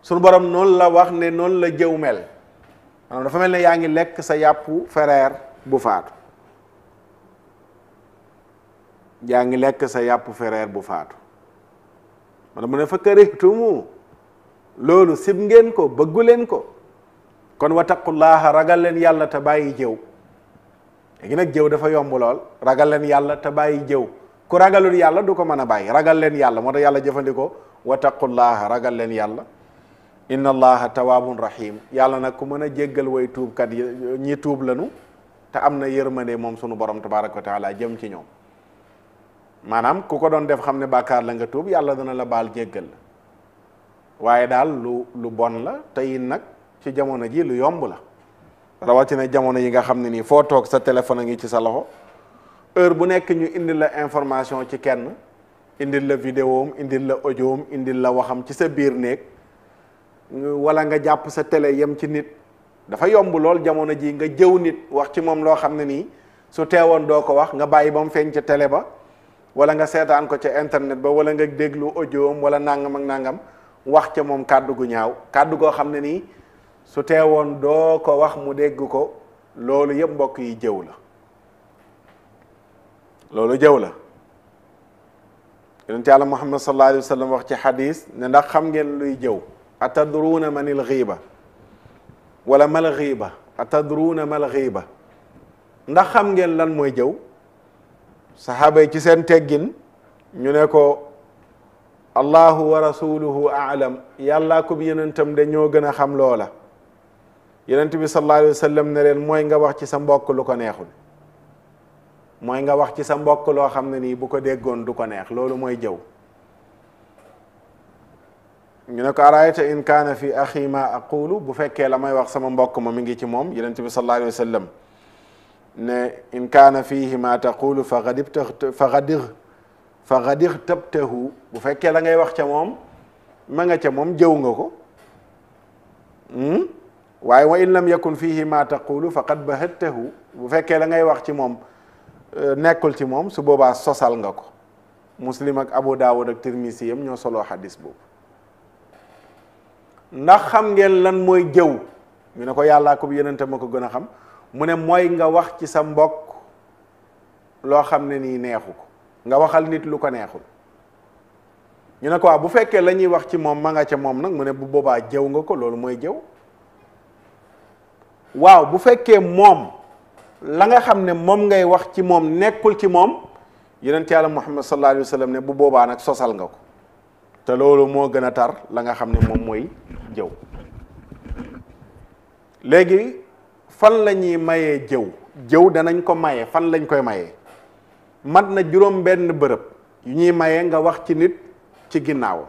suñu borom noonu la wax ne noonu la jëw mel maanaam dafa mel ne yaa ngi lekk sa yàppu frère bu faatu yaa ngi lekk sa yàppu frère bu faatu maanaam mu ne fa karihtumu loolu sib ngeen ko bëggu leen ko kon wattaqullaha ragal leen yàlla te bàyyi jëw léegi nag jëw dafa yomb lool ragal leen yàlla te bàyyi jëw ku ragalul yàlla du ko mën a bàyyi ragal leen yàlla moo tax yàlla jëfandikoo wattaqullaha ragal leen yàlla inna allaha tawaabun rahim yàlla nag ku mën a jéggal way tuubkat yi ñi tuub lanu te am na yërmande moom sunu borom tabaraka wa taala jëm ci ñoom maanaam ku ko doon def xam ne bàkkaar la nga tuub yàlla dana la baal jéggal la waaye daal lu bon la te it nag ci jamono ji lu yomb la rawatina jamono yi nga xam ne nii foo toog sa téléphone a ngi ci sa loxo heure bu nekk ñu indil la information ci kenn indil la vidéo am indil la audio am indil la waxam ci sa biir néeg wala nga jàpp sa télé yem ci nit dafa yomb lool jamono ji nga jëw nit wax ci moom loo xam ne nii su teewoon doo ko wax nga bàyyi ba mu feeñ ca télé ba wala nga seetaan ko ca internet ba wala nga déglu audio am wala nangam ak nangam wax ca moom kàddu gu ñaaw kàddu goo xam ne nii su teewoon doo ko wax mu dégg ko loolu yëpp mbokk yi jëw la loolu jëw la yonent yàlla Muhammad sallallahu alayhi wa sallam wax ci xadis ne ndax xam ngeen luy jëw atadruuna manil ghiba wala mal ghiba atadruuna mal ghiba ndax xam ngeen lan mooy jëw saxaaba yi ci seen teggin ñu ne ko allahu wa rasuluhu aalam yàllaa ko bi yonentam de ñoo gën a xam loola yonent bi sallallahu alayhi wa sallam ne leen mooy nga wax ci sa mbokk lu ko neexul mooy nga wax ci sa mbokk loo xam ne nii bu ko déggoon du ko neex loolu mooy jëw ñu ne ko araayta in kaana fi axi ma aqulu bu fekkee la may wax sama mbokk ma mi ngi ci moom yonent bi sallallahu alayhi wa sallam ne in kaana fihi ma taqulu fa gadir tabtahu bu fekkee la ngay wax ca moom ma nga ca moom jëw nga ko waaye wa in lam yakun fihi ma taqulu faqad bahattahu bu fekkee la ngay wax ci moom nekkul ci moom su boobaa sosal nga ko muslim ak abu daawud ak tirmisi yam ñoo soloo xadis boobu ndax xam ngeen lan mooy jëw ñu ne ko yàllaa ko bi yonente ma ko gën a xam mu ne mooy nga wax ci sa mbokk loo xam ne nii neexu ko nga waxal nit lu ko neexul ñu ne ko waaw bu fekkee la ñuy wax ci moom ma nga ca moom nag mu ne bu boobaa jëw nga ko loolu mooy jëw waaw bu fekkee moom la nga xam ne moom ngay wax ci moom nekkul ci moom yonent yàlla Muhammad sallallahu alayhi wa sallam ne bu boobaa nag sosal nga ko te loolu moo gën a tar la nga xam ne moom mooy jëw léegi fan la ñuy mayee jëw danañ ko maye fan lañ koy mayee mat na juróom benn bërëb yu ñuy mayee nga wax ci nit ci ginnaaw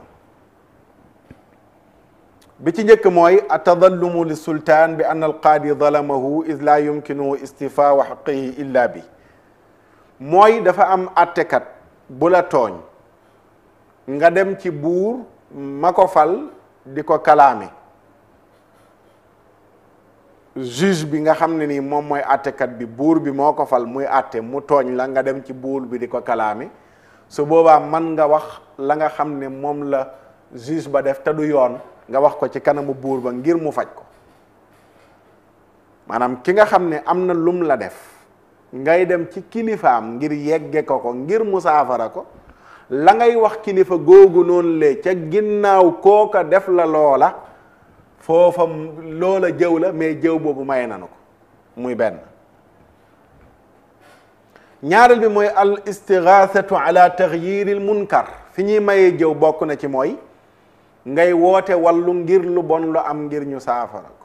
bi ci njëkk mooy atadallumu li sultaan bi anna alqaadi zalamahu is la yumkinu istifaa xaqihi illa bi mooy dafa am attekat bu la tooñ nga dem ci buur ma ko fal di ko kalaame juge bi nga xam ne nii moom mooy attekat bi buur bi moo ko fal muy atte mu tooñ la nga dem ci buur bi di ko kalaame su boobaa man nga wax la nga xam ne moom la juge ba def te du yoon nga wax ko ci kanamu buur ba ngir mu faj ko maanaam ki nga xam ne am na lum la def ngay dem ci kilifaam ngir yegge ko ngir mu saafara ko la ngay wax kilifa googu noonu le ca ginnaaw kooka def la loola foofa loola jëw la mais jëw boobu maye nanu ko muy benn ñaareel bi mooy al istigaasatu ala taxyiril munkar fi ñuy mayee jëw bokk na ci mooy ngay woote wallu ngir lu bon lu am ngir ñu saafara ko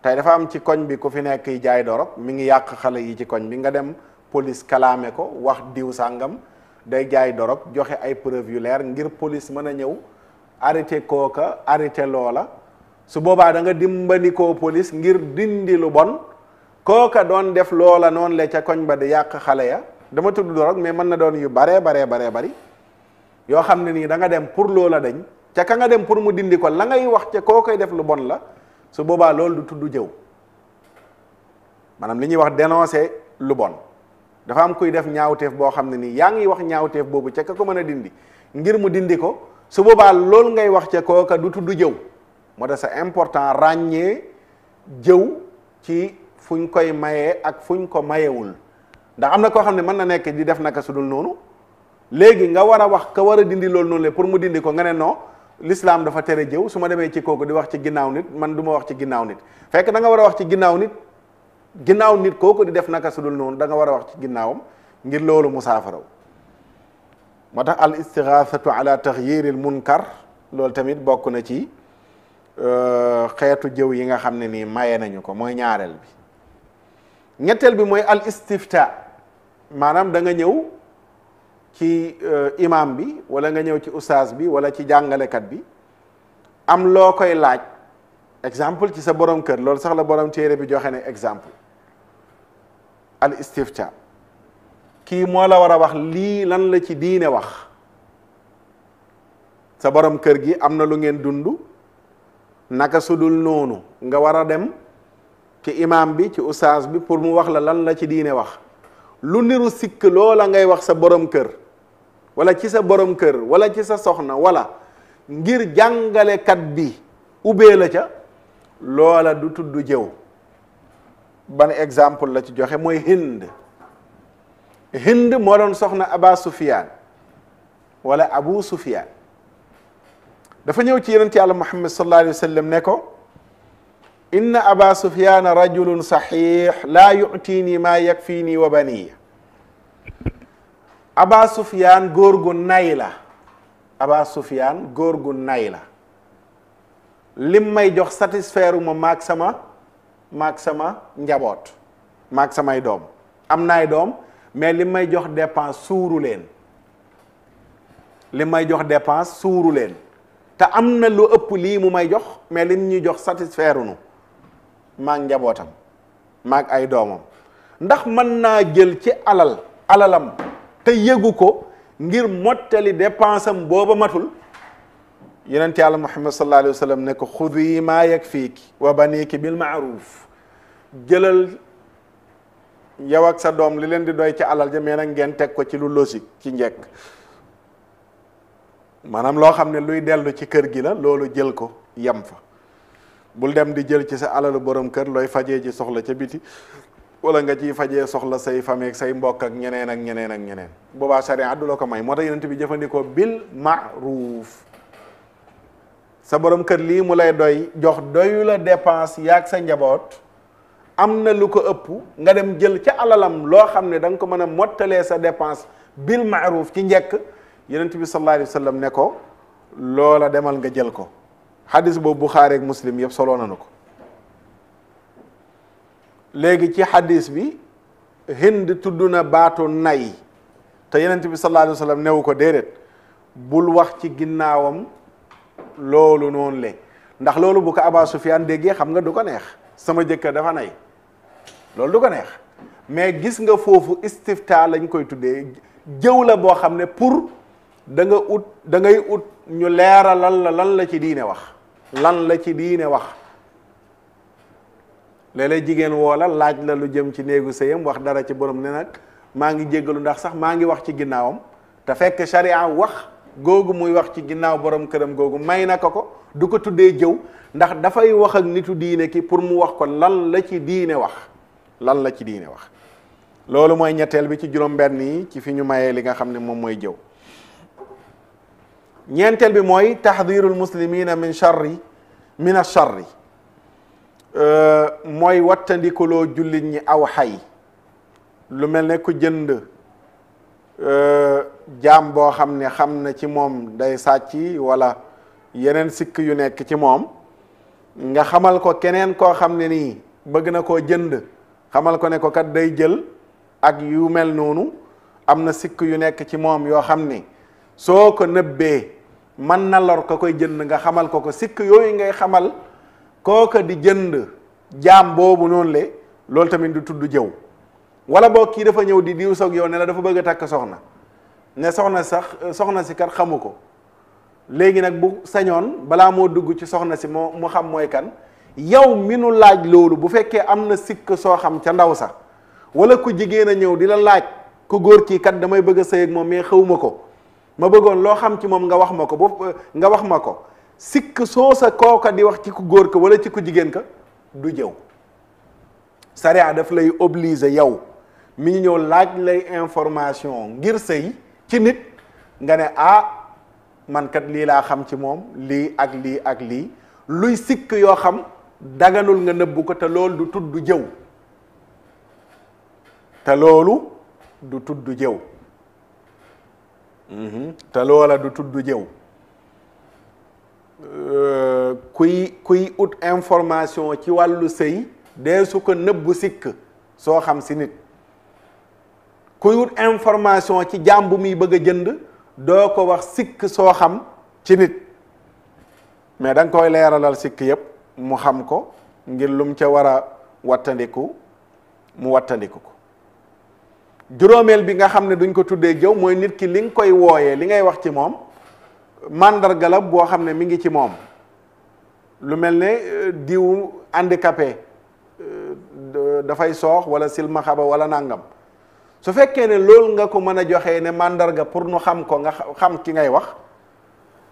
tey dafa am ci koñ bi ku fi nekk yi jaay dorog mi ngi yàq xale yi ci koñ bi nga dem police kalaame ko wax diw sàngam day jaay dorog joxe ay preuve yu leer ngir police mën a ñëw arrêté kooka arrêté loola su boobaa da nga dimbandikoo police ngir dindi lu bon kooka doon def loola noonu le ca koñ ba di yàq xale ya dama tudd dorog mais mën na doon yu baree bari yoo xam ne nii da nga dem pour loola dañ ca ka nga dem pour mu dindi ko la ngay wax ca koo koy def lu bon la su boobaa loolu du tudd jëw maanaam li ñuy wax dénoncer lu bon dafa am kuy def ñaawteef boo xam ne nii yaa ngi wax ñaawteef boobu ca ka ko mën a dindi ngir mu dindi ko su boobaa loolu ngay wax ca kooka du tudd jëw moo tax c'est important ràññee jëw ci fuñ koy mayee ak fuñ ko mayewul ndax am na koo xam ne mën na nekk di def naka su dul noonu léegi nga war a wax ka war a dindi loolu noonu le pour mu dindi ko nga ne non l'islam dafa tere jëw su ma demee ci kooku di wax ci ginnaaw nit man du ma wax ci ginnaaw nit fekk da nga war a wax ci ginnaaw nit kooku di def naka su dul noonu da nga war a wax ci ginnaawam ngir loolu mu saafaraw moo tax al istigaasatu ala taxyiril munkar loolu tamit bokk na ci xeetu jëw yi nga xam ne nii maye nañu ko mooy ñaareel bi ñetteel bi mooy al istifta maanaam da nga ñëw ci imam bi wala nga ñëw ci ustaas bi wala ci jàngalekat bi am loo koy laaj exemple ci sa borom kër loolu sax la borom téere bi joxe ne exemple al istifta kii moo la war a wax lii lan la ci diine wax sa borom kër gi am na lu ngeen dund naka sudul noonu nga war a dem ci imam bi ci ustaas bi pour mu wax la lan la ci diine wax lu niru sikk loola ngay wax sa borom kër wala ci sa borom kër wala ci sa soxna wala ngir jàngalekat bi ubbee la ca loola du tudd jëw ban exemple la ci joxe mooy Hind moo doon soxna Aba Sufyaan wala Abu Sufyaan dafa ñëw ci yonent yàlla Muhammad sallallahu alayhi wa sallam ne ko inna Aba Sufyaan rajulun saxiix laa yu'tiini maa yakfiini wa baniya Aba Sufyaan góor gu nay la Aba Sufyaan góor gu nay la lim may jox satisfaire ma maag sama njaboot maag samay doom am naay doom mais lim may jox dépense suuru leen lim may jox dépense suuru leen te am na lu ëpp lii mu may jox mais lim ñuy jox satisfaire nu maag njabootam maag ay doomam ndax mën naa jël ci alalam te yëgu ko ngir mottali dépense am booba matul yonent yàlla Muhammad sallallahu alayhi wa sallam ne ko xudi maa yakfiiki wa baniiki bil maaruf jëlal yow ak sa doom li leen di doy ci alal ja mais nag ngeen teg ko ci lu logique ci njekk maanaam loo xam ne luy dellu ci kër gi la loolu jël ko yem fa bul dem di jël ci sa alalu borom kër looy fajee ci soxla ca biti wala nga ciy fajee soxla say famille ak say mbokk ak ñeneen boobaa sharia du la ko may moo tax yonent bi jëfandikoo bil maaruf sa borom kër lii mu lay doy jox doyu la dépense yaag sa njaboot am na lu ko ëpp nga dem jël ca alalam loo xam ne da nga ko mën a mottalee sa dépense bil maaruf ci njekk yonent bi sallallahu alayhi wa sallam ne ko loola demal nga jël ko xadis boobu Buxaari ak Muslim yëpp soloo nañu ko léegi ci xadis bi Hind tudd na baatu nay te yonent bi sallallahu alayhi wa sallam newu ko déedéet bul wax ci ginnaawam loolu noonu le ndax loolu bu ko Aba Sufyaan déggee xam nga du ko neex sama jëkkër dafa nay loolu du ko neex mais gis nga foofu istifta lañ koy tuddee jëw la boo xam ne pour da ngay ut ñu leeralal la lan la ci diine wax lan la ci diine wax léeg-léeg jigéen woo la laaj la lu jëm ci néegu sëyam wax dara ci borom ne nag maa ngi jéggalu ndax sax maa ngi wax ci ginnaawam te fekk sharia wax googu muy wax ci ginnaaw borom këram googu may na ko du ko tuddee jëw ndax dafay wax ak nitu diine ki pour mu wax ko lan la ci diine wax lan la ci diine wax loolu mooy ñetteel bi ci juróom-benn yi ci fi ñu mayee li nga xam ne moom mooy jëw. ñeenteel bi mooy taxdirul muslimina min acharri mooy wattandikuloo jullit ñi aw xay lu mel ne ku jënd jaam boo xam ne xam na ci moom day sàcc wala yeneen sikk yu nekk ci moom nga xamal ko keneen koo xam ne nii bëgg na koo jënd xamal ko ne ko kat day jël ak yu mel noonu am na sikk yu nekk ci moom yoo xam ni soo ko nëbbee man na lor ka koy jënd nga xamal ko sikk yooyu ngay xamal kooka di jënd jaam boobu noonu le loolu tamit du tudd jëw wala boo kii dafa ñëw di diw soog yow ne la dafa bëgg a takk soxna ne soxna si kat xamu ko léegi nag bu sañoon balaa moo dugg ci soxna si mu xam mooy kan yow mi nu laaj loolu bu fekkee am na sikk soo xam ca ndaw sax wala ku jigéen a ñëw di la laaj ku góor kii kat damay bëgg a sëy ak moom mais xawma ko ma bëggoon loo xam ci moom nga wax ma ko nga wax ma ko sikk soo sa kooka di wax ci ku góor ka wala ci ku jigéen ka du jëw sariya daf lay obliger yow mi ñu ñëw laaj lay information ngir sëy ci nit nga ne man kat lii laa xam ci moom lii ak lii ak lii luy sikk yoo xam daganul nga nëbbu ko te loolu du tudd jëw te loolu du tudd jëw te loola du tudd jëw kuy ut information ci wàllu sëy dee su ko nëbbu sikk soo xam si nit kuy ut information ci jaam bu muy bëgg a jënd doo ko wax sikk soo xam ci nit mais da nga koy leeralal sikk yépp mu xam ko ngir lum ca war a wattandiku mu wattandiku ko juróomeel bi nga xam ne duñ ko tuddee jëw mooy nit ki li nga koy wooyee li ngay wax ci moom mandarga la boo xam ne mi ngi ci moom lu mel ne diw handicapé dafay soox wala silmaxaba wala nangam su fekkee ne loolu nga ko mën a joxee ne mandarga pour nu xam ko nga xam ki ngay wax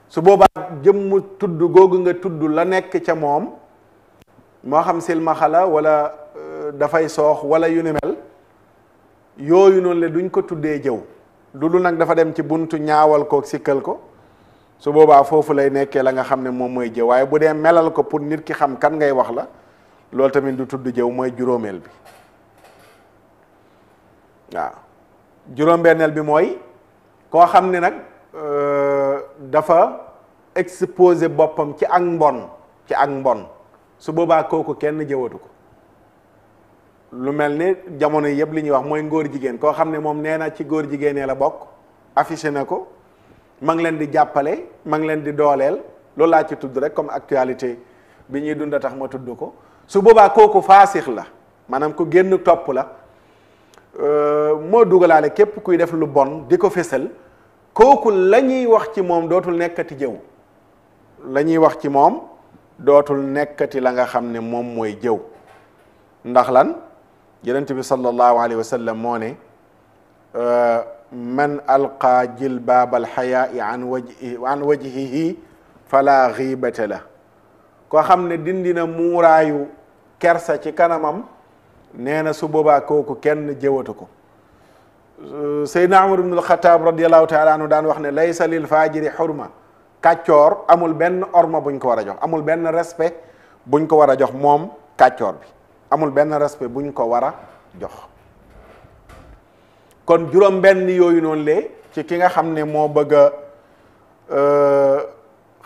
su boobaa jëmm tudd googu nga tudd la nekk ca moom moo xam silmaxa la wala dafay soox wala yu ni mel yooyu noonu le duñ ko tuddee jëw du nag dafa dem ci buntu ñaawal ko sikkal ko su boobaa foofu lay nekkee la nga xam ne moom mooy jëw waaye bu dee melal ko pour nit ki xam kan ngay wax la loolu tamit du tudd jëw mooy juróomeel bi waaw juróom-benneel bi mooy koo xam ne nag dafa exposé boppam ci ak mbon su boobaa kooku kenn jëwatu ko lu mel ni jamono yëpp li ñuy wax mooy ngóor jigéen koo xam ne moom nee na ci góor jigéenee la bokk affiché na ko ma ngi leen di jàppale ma ngi leen di dooleel loolu laa ci tudd rek comme actualité bi ñuy dund tax ma tudd ko su boobaa kooku faasix la maanaam ku génn topp la moo dugalaale képp kuy def lu bon di ko fésal kooku la ñuy wax ci moom dootul nekkati jëw la ñuy wax ci moom dootul nekkati la nga xam ne moom mooy jëw ndax lan yonent bi sallallahu alayhi wa sallam moo ne man alqa jilbaab alxayaai an wajhihi fala xiibata la koo xam ne dindina muuraayu kersa ci kanamam nee na su boobaa kooku kenn jëwatu ko Seydina Umar ibn al-Khattab radiallahu taala anhu daan wax ne laysa lil fajiri xurma kàccoor amul benn orma buñ ko war a jox amul benn respect buñ ko war a jox moom kàccoor bi amul benn respect buñ ko war a jox kon juróom benn yooyu noonu lee ci ki nga xam ne moo bëgg a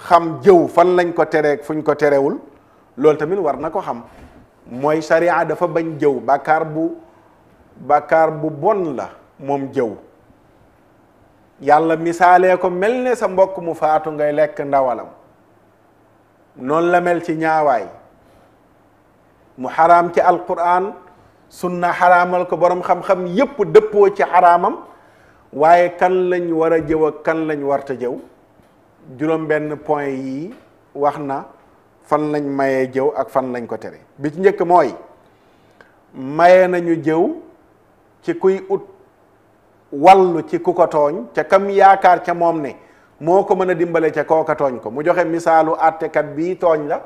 xam jëw fan lañ ko tereeg fuñ ko terewul loolu tamit war na ko xam mooy sharia dafa bañ jëw bàkkaar bu bon la moom jëw yàlla misaalee ko mel ne sa mbokk mu faatu ngay lekk ndawalam noonu la mel ci ñaawaay mu xaraam ci alquran sunna xaraamal ko borom xam-xam yépp dëppoo ci xaraamam waaye kan lañ war a jëw ak kan lañ warta jëw juróom benn point yi wax na fan lañ mayee jëw ak fan lañ ko tere bi ci njëkk mooy maye nañu jëw ci kuy ut wallu ci ku ko tooñ ca kam yaakaar ca moom ne moo ko mën a dimbale ca kooka tooñ ko mu joxe misaalu àttekat bii tooñ la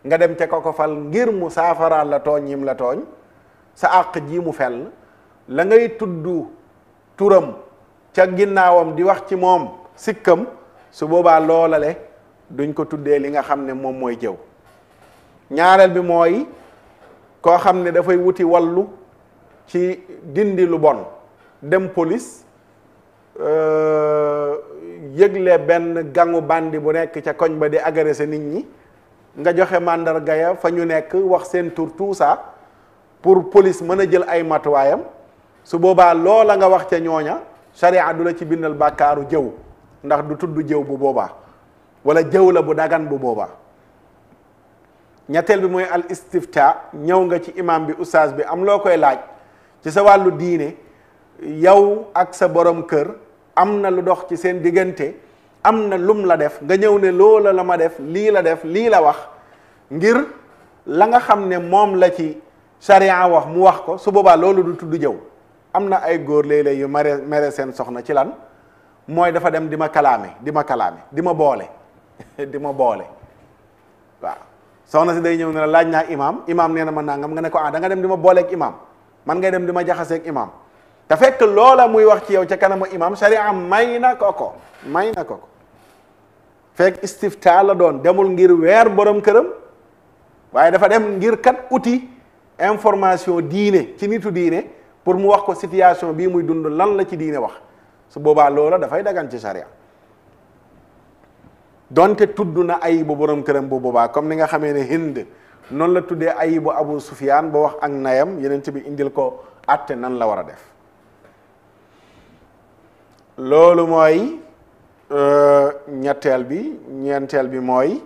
nga dem ca ko fal ngir mu saafaraal la tooñ yim la tooñ sa àq ji mu fel la ngay tudd turam ca ginnaawam di wax ci moom sikkam su boobaa loolale duñ ko tuddee li nga xam ne moom mooy jëw ñaareel bi mooy koo xam ne dafay wuti wallu ci dindi lu bon dem police yëgle benn gangu bandi bu nekk ca koñ ba di agresser nit ñi nga joxe màndarga ya fa ñu nekk wax seen tur tout ça pour police mën a jël ay matuwaayam su boobaa loola nga wax ca ñooña sharia du la ci bindal bàkkaaru jëw ndax du tudd jëw bu boobaa wala jëw la bu dagan bu boobaa ñetteel bi mooy al istifta ñëw nga ci imam bi oustaz bi am loo koy laaj ci sa wàllu diine yow ak sa borom kër am na lu dox ci seen diggante am na lum la def nga ñëw ne loola la ma def lii la def lii la wax ngir la nga xam ne moom la ci sharia wax mu wax ko su boobaa loolu du tudd jëw am na ay góor léeg-léeg yu mere seen soxna ci lan mooy dafa dem di ma kalaame di ma boole di ma boole waaw soxna si day ñëw ne la laaj naa imaam nee na ma nangam nga ne ko da nga dem di ma booleeg imaam man ngay dem di ma jaxaseeg imaam te fekk loola muy wax ci yow ca kanamu imaam sharia may na ko ko fekk istifta la doon demul ngir weer borom këram waaye dafa dem ngir kat uti information diine ci nitu diine pour mu wax ko situation bii muy dund lan la ci diine wax su boobaa loola dafay dagan ci sharia donte tudd na ayibu borom këram bu boobaa comme ni nga xamee ne Hind noonu la tuddee ayibu Abu Sufyaan ba wax ak nayam yeneen bi indil ko àtte nan la war a def loolu mooy ñetteel bi ñeenteel bi mooy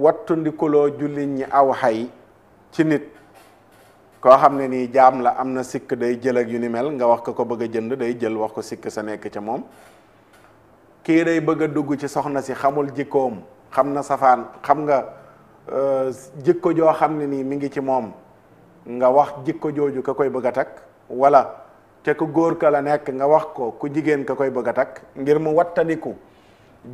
wattu ndikuloo jullit ñi aw xay ci nit koo xam ne nii jaam la am na sikk day jël ak yu ni mel nga wax ko bëgg a jënd day jël wax ko sikk sa nekk ca moom kii day bëgg a dugg ci soxna si xamul jikkoom xam na safaan xam nga jikko joo xam ne nii mi ngi ci moom nga wax jikko jooju ka koy bëgg a takk wala te ku góor ka la nekk nga wax ko ku jigéen ka koy bëgg a takk ngir mu wattaniku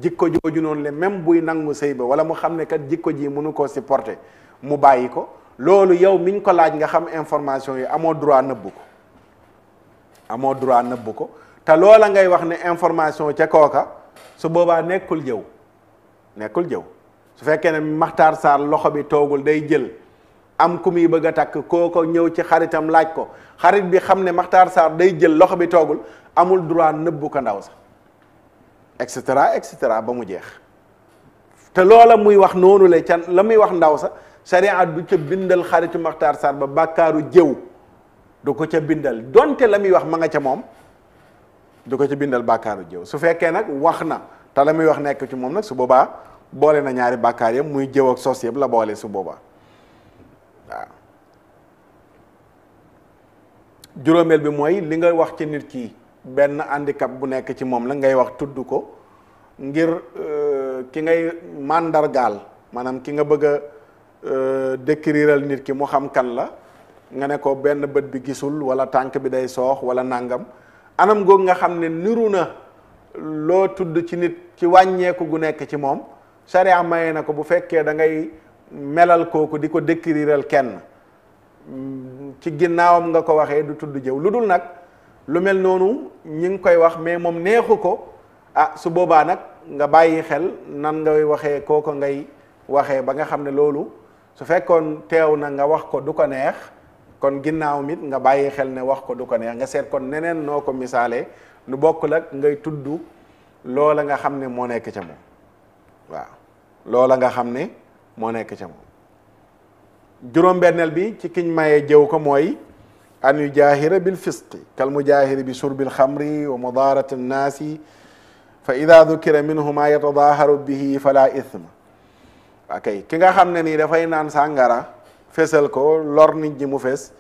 jikko jooju noonu le même buy nangu sëy ba wala mu xam ne kat jikko ji mënu koo supporter mu bàyyi ko loolu yow miñ ko laaj nga xam information yi amoo droit nëbbu ko te loola ngay wax ne information ca kooka su boobaa nekkul jëw su fekkee ne Maxtaar Sarr loxo bi toogul day jël am ku muy bëgg a takk kooko ñëw ci xaritam laaj ko xarit bi xam ne Maxtaar Sarr day jël loxo bi toogul amul droit nëbbu ko ndaw sax et cetera ba mu jeex te loola muy wax noonu la ca la muy wax ndaw sa sharia du ca bindal xaritu Maxtaar Sarr ba bàkkaaru jëw du ko ca bindal donte la muy wax ma nga ca moom du ko ca bindal bàkkaaru jëw su fekkee nag wax na te la muy wax nekk ci moom nag su boobaa boole na ñaari bàkkaar yëpp muy jëw ak sos yëpp la boole su boobaa waaw juróomeel bi mooy li nga wax ci nit ki benn handicap bu nekk ci moom la ngay wax tudd ko ngir ki ngay màndargaal maanaam ki nga bëgg a décriral nit ki mu xam kan la nga ne ko benn bët bi gisul wala tànk bi day soox wala nangam anam googu nga xam ne niru na loo tudd ci nit ci wàññeeku gu nekk ci moom sharia maye na ko bu fekkee da ngay melal kooku di ko décriral kenn ci ginnaawam nga ko waxee du tudd jëw lu dul nag lu mel noonu ñi ngi koy wax mais moom neexu ko su boobaa nag nga bàyyi xel nan ngay waxee kooko ngay waxee ba nga xam ne loolu su fekkoon teew na nga wax ko du ko neex kon ginnaaw mit nga bàyyi xel ne wax ko du ko neex nga seet kon neneen noo ko misaalee lu bokkul ak ngay tudd loola nga xam ne moo nekk ca moom waaw loola nga xam ne moo nekk ca moom juróom-benneel bi ci kiñ mayee jëw ko mooy an yujaahira bil fisqi kal mujaahiri bi shurbil xamri wa mudaarati nnaasi fa ida dukira minhu ma yatadaaharu bihi fala ithma akay ki nga xam ne nii dafay naan sàngara fesal ko lor nit ñi mu fes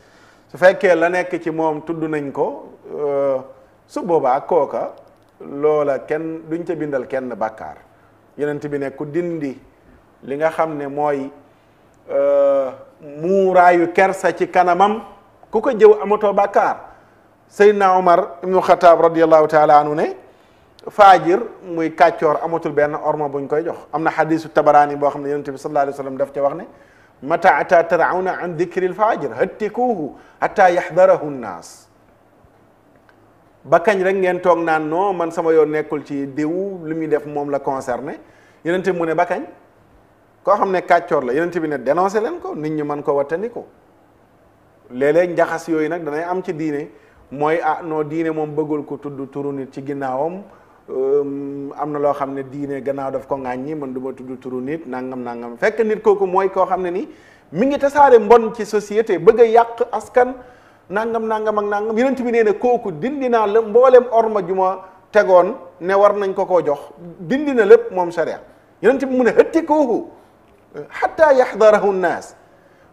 su fekkee la nekk ci moom tudd nañ ko su boobaa kooka loola kenn duñ ca bindal kenn bàkkaar yonent bi ne ku dindi li nga xam ne mooy muuraayu kersa ci kanamam ku ko jëw amatoo bàkkaar Seydina Omar ibnu Xataab radiallahu taala anhu ne faajir muy kàccoor amatul benn orma buñ koy jox am na xadisu tabaraani boo xam ne yonent bi sallallahu alayhi wa sallam daf ca wax ne mata ata tarauna an dikril faajir hattikuuhu hatta yaxdarahu nnaas ba kañ rek ngeen toog naan non man sama yoon nekkul ci diw li muy def moom la concerné yonent bi mu ne ba kañ koo xam ne kàccoor la yonent bi ne dénoncé leen ko nit ñi mën ko wattandi ko léeg-léeg njaxas yooyu nag danay am ci diine mooy non diine moom bëggul ko tudd turu nit ci ginnaawam am na loo xam ne diine gannaaw daf ko ŋàññi man du ma tudd turu nit nangam fekk nit kooku mooy koo xam ne ni mi ngi tasaare mbon ci société bëgg a yàq askan nangam ak nangam yonent bi nee ne kooku dindi naa la mboolem orma ju ma tegoon ne war nañ ko koo jox dindi na lépp moom sharia yonent bi mu ne hëtti kooku hatta yaxdarahu nnaas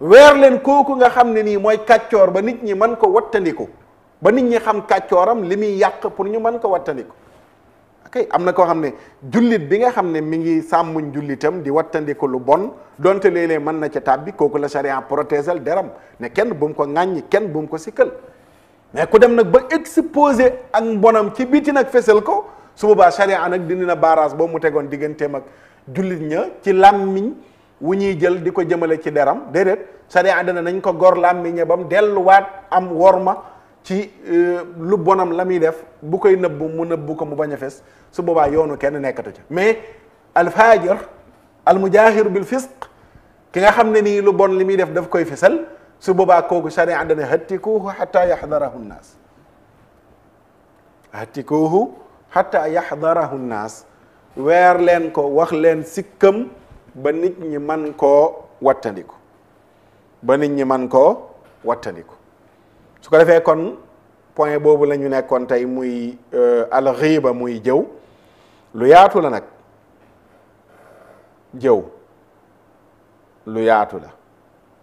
weer leen kooku nga xam ne nii mooy kàccoor ba nit ñi mën ko wattandiku ba nit ñi xam kàccooram li muy yàq pour ñu mën ko wattandiku ok am na koo xam ne jullit bi nga xam ne mi ngi sàmmuñ jullitam di wattandiku lu bon donte léeg-léeg mën na ca tàbbi kooku la charia protégel deram ne kenn bu mu ko ŋàññi kenn bu mu ko sikkal mais ku dem nag ba exposé ak mbonam ci biti nag fesal ko su boobaa charia nag dindi na barrage boobu mu tegoon digganteem ak jullit ña ci làmmiñ wu ñuy jël di ko jëmale ci deram déedéet charia dana nañ ko gor làmmiña bam delluwaat am worma ci lu bonam la muy def bu koy nëbbu mu nëbbu ko mu bañ a fes su boobaa yoonu kenn nekkatu ca mais alfajir almujahir bil fisq ki nga xam ne nii lu bon li muy def daf koy fesal su boobaa kooku sharia dana hattikuuhu hatta yaxdarahu nnaas hattikuuhu hatta yaxdarahu nnaas weer leen ko wax leen sikkam ba nit ñi man koo wattandiku su ko defee kon point boobu la ñu nekkoon tey muy alxiiba muy jëw lu yaatu la nag jëw lu yaatu la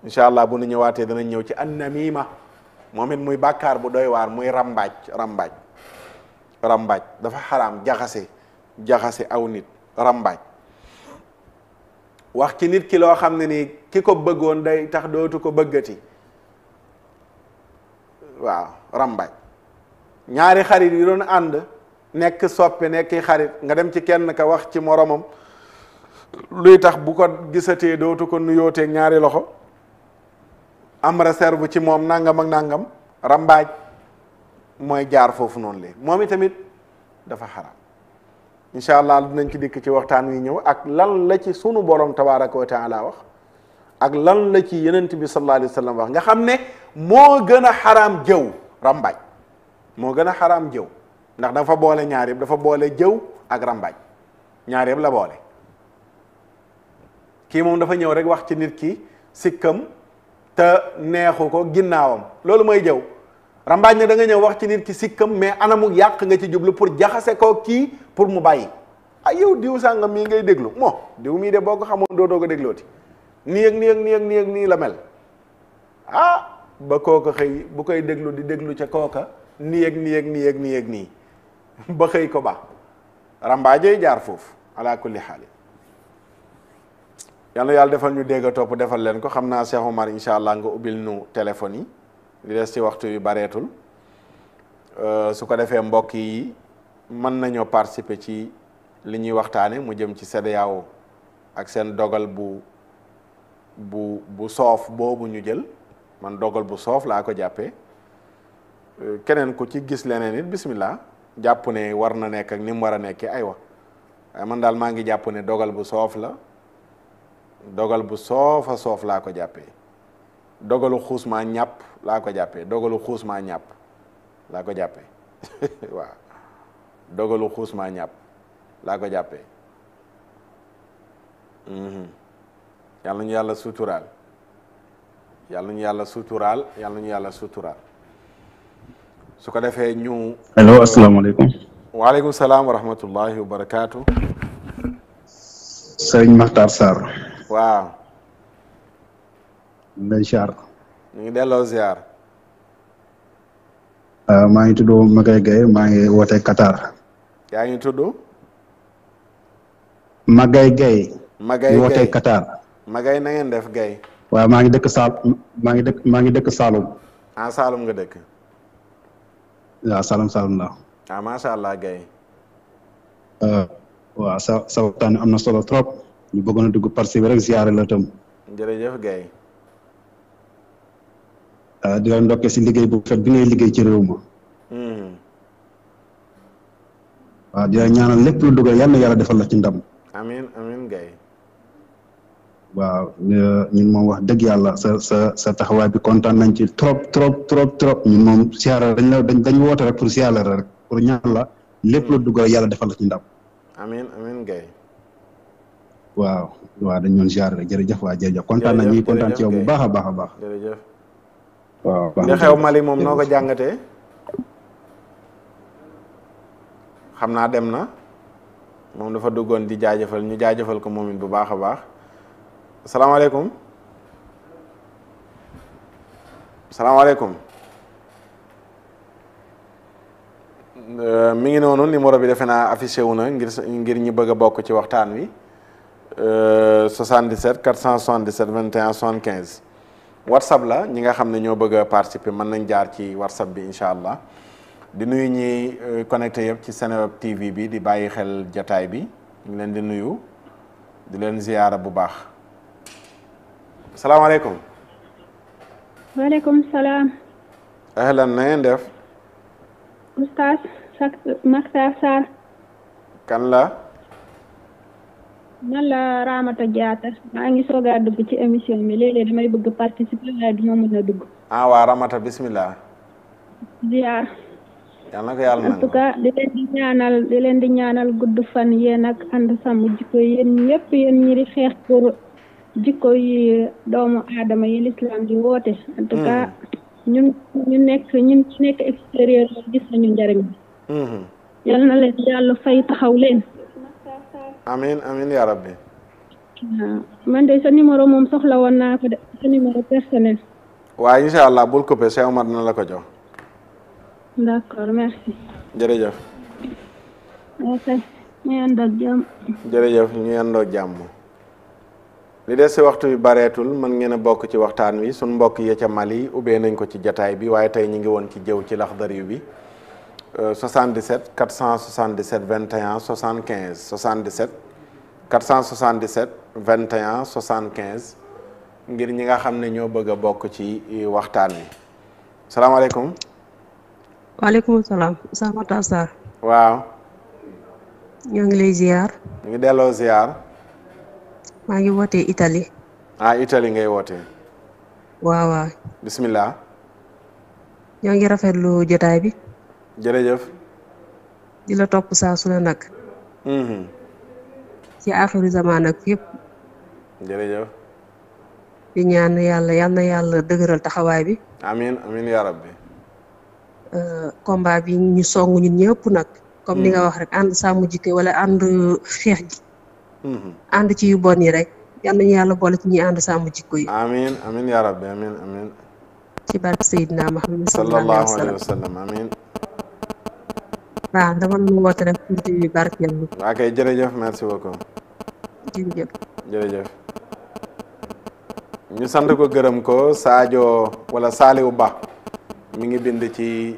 incha allah bu nu ñëwaatee danañ ñëw ci annamima moom it muy bàkkaar bu doy waar muy rambaaj dafa xaraam jaxase aw nit rambaaj wax ci nit ki loo xam ne ni ki ko bëggoon day tax dootu ko bëggati waaw rambaaj ñaari xarit yi doon ànd nekk soppe nekk xarit nga dem ci kenn ka wax ci moromam luy tax bu ko gisatee dootu ko nuyooteeg ñaari loxo am réserve ci moom nangam ak nangam rambaaj mooy jaar foofu noonu lee moom itamit dafa xaraam incha allah dinañ ci dikk ci waxtaan wi ñëw ak lan la ci sunu borom tabaraka wa taala wax ak lan la ci yenent bi sallallahu alayhi wa sallam wax nga xam ne moo gën a xaraam jëw rambaaj moo gën a xaraam jëw ndax dafa boole ñaar yëpp dafa boole jëw ak rambaaj ñaar yëpp la boole kii moom dafa ñëw rek wax ci nit ki sikkam te neexu ko ginnaawam loolu mooy jëw rambaaj ne da nga ñëw wax ci nit ki sikkam mais anamu yàq nga ci jublu pour jaxase ko kii pour mu bàyyi yow diw sàngam mii ngay déglu diw mii de boo ko xamoon doo ko déglooti nii la mel ba kooka xëy bu koy déglu di déglu ca kooka nii ba xëy ko ba rambaajee jaar foofu ala kulli xaali yàlla yàlla defal ñu dégg a topp defal leen ko xam naa Cheikh Omar incha allah nga ubbil nu téléphone yi li des ci waxtu yu bareetul su ko defee mbokk yi mën nañoo participer ci li ñuy waxtaane mu jëm ci CEDEAO ak seen dogal bu soof boobu ñu jël man dogal bu soof laa ko jàppee keneen ku ci gis leneen it bismillah jàpp ne war na nekk ak ni mu war a nekkee aywa waaye man daal maa ngi jàpp ne dogal bu soof la dogal bu soofa soof laa ko jàppee dogalu xuusmaa ñàpp laa ko jàppee dogalu xuusmaa ñàpp laa ko jàppee waaw dogalu xuusmaa ñàpp laa ko jàppee yàlla ñu yàlla suturaal yàlla ñu yàlla suturaal yàlla ñu yàlla suturaal su ko defee ñu allo asalaamaaleykum waaleykum salaam wa rahmatullahi wa barakaatu sëriñ Makhtar Sarr waaw. lay ziar. ñu ngi delloo ziar. maa ngi tudd Magaye Gaye maa ngi wootee Qatar. yaa ngi tudd. Magaye Gaye. Magaye ñu wootee Gaye Qatar. Magaye na ngeen def Gaye. waaw maa ngi dëkk maa ngi dëkk Saloum. ah Saloum nga dëkk. waaw Saloum la. ah macha allah Gaye. waaw sa waxtaan am na solo trop ñu bëggoon a dugg participer rek ziare la tam. jërëjëf Gaye. di la ndokkee si liggéey bu fet bi ngay liggéey ci réew ma. waaw di la ñaanal lépp lu dugal yal na yàlla defal la ci ndam. amiin amiin Gaye. waaw ñun moom wax dëgg yàlla sa taxawaay bi kontaan nañ ci trop ñun moom siyaara dañ woote rek pour siyaara rek pour ñaan la lépp lu dugal yàlla defal la ci ndam. amiin amiin Gaye. waaw dañ ñoon siyaara rek jërëjëf waa jërëjëf kontaan nañ ñi kontaan ci yow bu baax a baax. jërëjëf. waaw li xew Mali moom noo ko jàngatee. xam naa dem na moom dafa duggoon di jaajëfal ñu jaajëfal ko moom it bu baax a baax. salaamaaleykum. salaamaaleykum. mi ngi noonu numéro bi defe naa affiché wu na ngir ñi bëgg a bokk ci waxtaan wi 77 477 21 75 WhatsApp la ñi nga xam ne ñoo bëgg a participer mën nañ jaar ci WhatsApp bi incha allah di nuyu ñi connecté yëpp ci Seneweb TV bi di bàyyi xel jataay bi ñu ngi leen di nuyu di leen ziyaara bu baax. salaamaaleykum. waaleykum salaam. ahlan na ngeen def. Oustaz Makhtar Sarr. kan la. man la Ramata Diatta maa ngi soog a dugg ci émission bi léeg-léeg damay bëgg participer waaye duma mën a dugg. ah waa Ramata bismillah. ziar. yal na ko yàlla nangu. en tout cas di leen di ñaanal gudd fan yéen ak ànd sàmm jikko yéen ñëpp yéen ñi di xeex pour jikko yi doomu aadama yi l'islam di woote. en tout cas ñun ci nekk extérieur gis nañu njariñ bi. yal na leen yàlla fay taxaw leen. amiin amiin yaa rabbi. waaw man de sa numéro moom soxla woon naa ko de sa numéro personnel. waaye incha allah bul coupé Cheikh Omar dina la ko jox. d'accord merci. jërëjëf. ok ñu yendoog jàmm. jërëjëf ñu yendoog jàmm. li des si waxtu bi bareetul mën ngeen a bokk ci waxtaan wi suñ mbokk yi ca Mali ubbee nañ ko ci jataay bi waaye tey ñu ngi woon ci jëw ci Laxdari bi 77 477 21 75 77 477 21 75 ngir ñi nga xam ne ñoo bëgg a bokk ci waxtaan wi salaamaaleykum. waaleykum salaam Oustaz Makhtar Sarr. waaw. ñoo ngi lay ziar. ñu ngi delloo ziar. maa ngi wootee Italie. ah Italie ngay wootee. waaw. bismillah. ñoo ngi rafetlu jotaay bi. jërëjëf. di la topp saa su ne nag. ci axiru zaman ak yëpp. jërëjëf. di ñaan yàlla yal na yàlla dëgëral taxawaay bi. amiin amiin yaa rabbi. combat bi ñu song ñun ñëpp nag. comme ni nga wax rek ànd sàmm jikko wala ànd xeex ji. ànd ci yu bon yi rek yal nañu yàlla boole ci ñi ànd sàmm jikko yi. amiin amiin yaa rabbi amiin amiin. ci barke Seydina Muhammad sallallahu alayhi wa sallam amiin. waaw dama nu woote rek pour di barkeelu. waa kay jërëjëf merci beaucoup. jërëjëf. ñu sant ko gërëm ko Sadio wala Saliou Ba mi ngi bind ci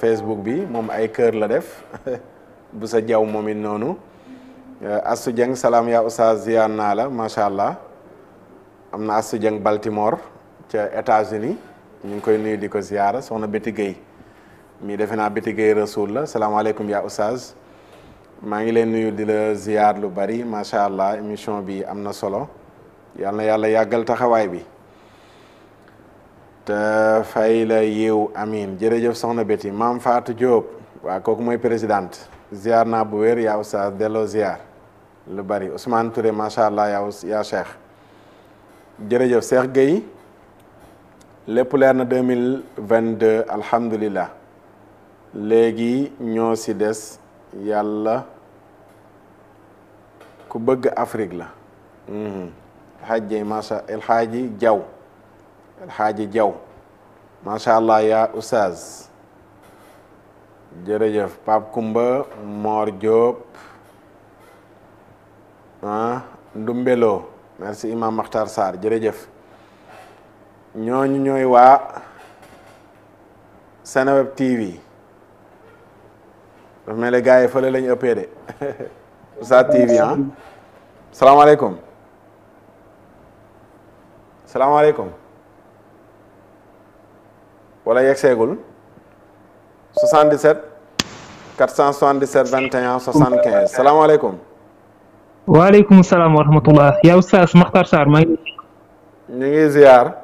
Facebook bi moom ay kër la def bu sa jaw moom it noonu Astou Dieng salaam yaa Oustaz ziar naa la macha allah am na Astou Dieng Baltimore ca États-Unis ñu ngi koy nuyu di ko ziara soxna Betty Gueye mii defe naa Betty Gueye Rasoul la salaamaaleykum yaa Oustaz maa ngi leen nuyu di la ziar lu bari macha allah émission bi am na solo yal na yàlla yàggal taxawaay bi te fay la yiw amin jërëjëf soxna Betty maam Fatou Diop waa kooku mooy présidente ziar naa bu wér yaa Oustaz delloo ziar lu bari Ousmane Touré macha allah yaa Cheikh jërëjëf Cheikh Gueye lépp leer na 2022 alhamdulilah léegi ñoo si des yàlla ku bëgg Afrique la El Hadji Jaw macha allah yaa oustaz jërëjëf Pape Kumba Mor Diop Ndumbelo merci Imam Makhtar Sarr jërëjëf ñooñu ñooy waa Seneweb TV dafa mel ne gars yi fële lañu ëppee de Oustaz TV salaamaaleykum wala yegg seegul 77 477 21 75 salaamaaleykum. waaleykum salaam wa rahmatullah yaa Oustaz Makhtar Sarr maa ngi. ñu ngi ziar.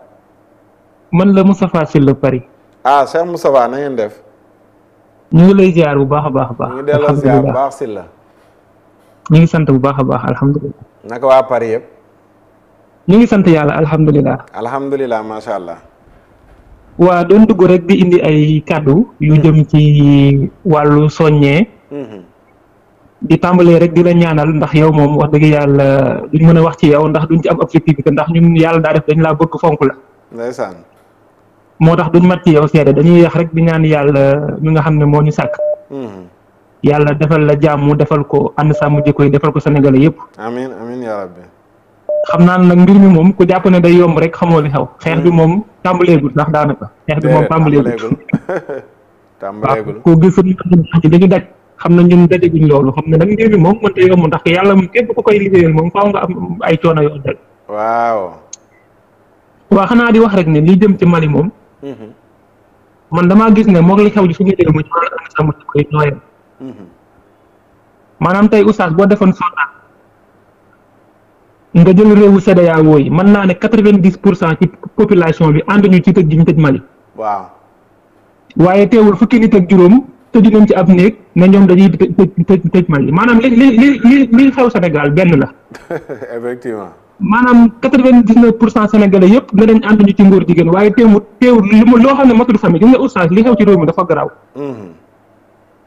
man la Moustapha Sylla Paris. Cheikh Moustapha na ngeen def. ñu ngi lay ziar bu baax a baax a baax. ñu ngi delloo ziar bu baax Sylla. ñu ngi sant bu baax a baax alhamdulilah. naka waa Paris yëpp. ñu ngi sant yàlla alhamdulilah. alhamdulilah macha allah. waa doon dugg rek di indi ay kàddu yu jëm ci wàllu soññee. di tàmbalee rek di la ñaanal ndax yow moom wax dëgg yàlla duñ mën a wax ci yow ndax duñ ci am objectivité ndax ñun yàlla daa def dañ laa bëgg fonk la. ndeysaan. moo tax duñ mat ci yow seede dañuy wax rek di ñaan yàlla mi nga xam ne moo ñu sàkk. yàlla defal la jàmm defal ko ànd sàmm jikko yi defal ko sénégalais yëpp. amiin amiin yaa rabbi. xam naa nag mbir mi moom ku jàpp ne day yomb rek xamoo li xew xeex bi moom tàmbaleegul ndax daanaka. xeex bi moom tàmbaleegul. tàmbaleegul ko gis dañu daj xam na ñun dajaguñ loolu xam ne nag mbir mi moom mënta yomb ndax yàlla moom képp ku koy liggéeyal moom faaw nga am ay coono yoo dal. waaw. waaw xanaa di wax rek ne li jëm ci Mali moom. man damaa gis ne moog li xew ji suñu réew mi ci wàllu ànd sàmm jikko yi ñooyam. maanaam tey oustaz boo defoon sondage nga jël réewu CEDEAO yi mën naa ne 90% ci population bi ànduñu ci tëj gi ñu tëj Mali. waaw. waaye teewul fukki nit ak juróom tëju nañ ci ab néeg ne ñoom dañuy tëj Mali maanaam li xew Sénégal benn la. effectivement. maanaam 99% sénégalais yëpp ne nañ ànduñu ci ngóor jigéen waaye teewul loo xam ne matul famille gis nga oustaz li xew ci réew mi dafa garaaw.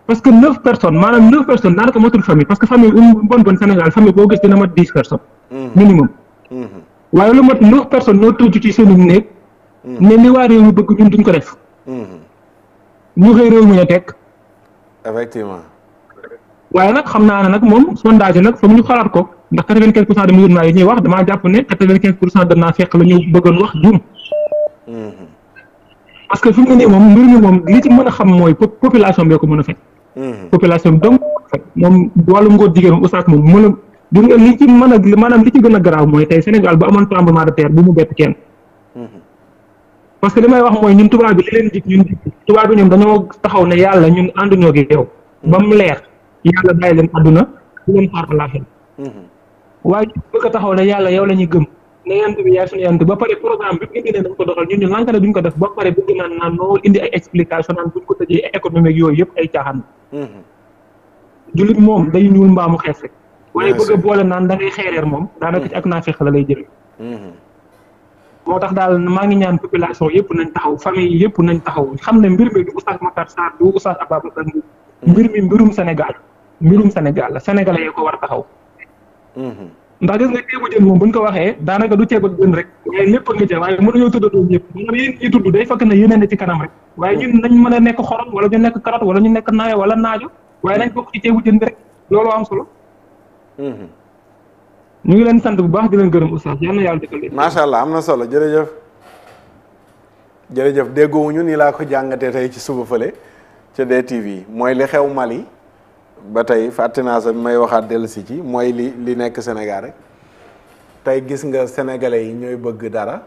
parce que 9 personnes maanaam 9 personnes daanaka matul famille parce que famille bon Sénégal famille boo gis dina mat 10 personnes. minimum. waaye lu mat 9 personnes ñoo tëju ci seen néeg. ne li waa réew mi bëgg ñun duñ ko def. ñu xëy réew mi ne teg. effectivement. waaye nag xam naa ne nag moom sondage nag foog ñu xalaat ko ndax 95% de musulmans yi ñuy wax damaa jàpp ne 95% de naafeq la ñu bëggoon wax juum. parce que fi mu ne nii moom mbir mi moom li ci mën a xam mooy population bee ko mën a fekk. population bi donc moom wàllu ngóor jigéen moom oustaz moom mën a di nga li ci mën a maanaam li ci gën a garaaw mooy tey Sénégal bu amoon tremblement de terre bu mu bett kenn. parce que li may wax mooy ñun tubaab bi li leen jig ñun tubaab bi ñoom dañoo taxaw ne yàlla ñun ànduñoo gi yow ba mu leer yàlla bàyyi leen àdduna di leen xaar àllaaxira waaye ñu bëgg a taxaw ne yàlla yow la ñuy gëm ne yant bi yaay suñu yant ba pare programme bi indi ne dañ ko doxal ñun ñu lànk ne duñ ko def ba pare bëgg naan noo indi ay explication naan buñ ko tëjee économique yooyu yëpp ay caaxaan. jullit moom day ñuul mbaamu xees rek waaye bëgg a boole naan da ngay xeereer moom daanaka ci ak naafeq la lay jëlee. moo tax daal maa ngi ñaan population yëpp nañ taxaw famille yëpp nañ taxaw xam ne mbir mi du oustaz Makhtar Sarr du oustaz Ababacar mbir mi mbirum Sénégal la sénégalais yi ko war a taxaw. ndax gis nga ceebu jën moom buñ ko waxee daanaka du ceeb ak jën rek waaye lépp nga jël waaye mënuñoo tuddandoo ñëpp maanaam yéen ñi tudd day fekk ne yéen ne ci kanam rek waaye ñun nañ mën a nekk xorom wala ñu nekk carotte wala ñu nekk naayo wala naajo waaye nañ bokk ci ceebu jën bi rek loolu am solo. ñu ngi leen sant bu baax di leen gërëm oustaz yal na yàlla defal leen. macha allah am na solo jërëjëf déggoowuñu nii laa ko jàngatee tey ci suba fële ca DTV mooy li xew Mali ba tey fàtte naa sa may waxaat dellusi ci mooy li nekk Sénégal rek tey gis nga sénégalais yi ñooy bëgg dara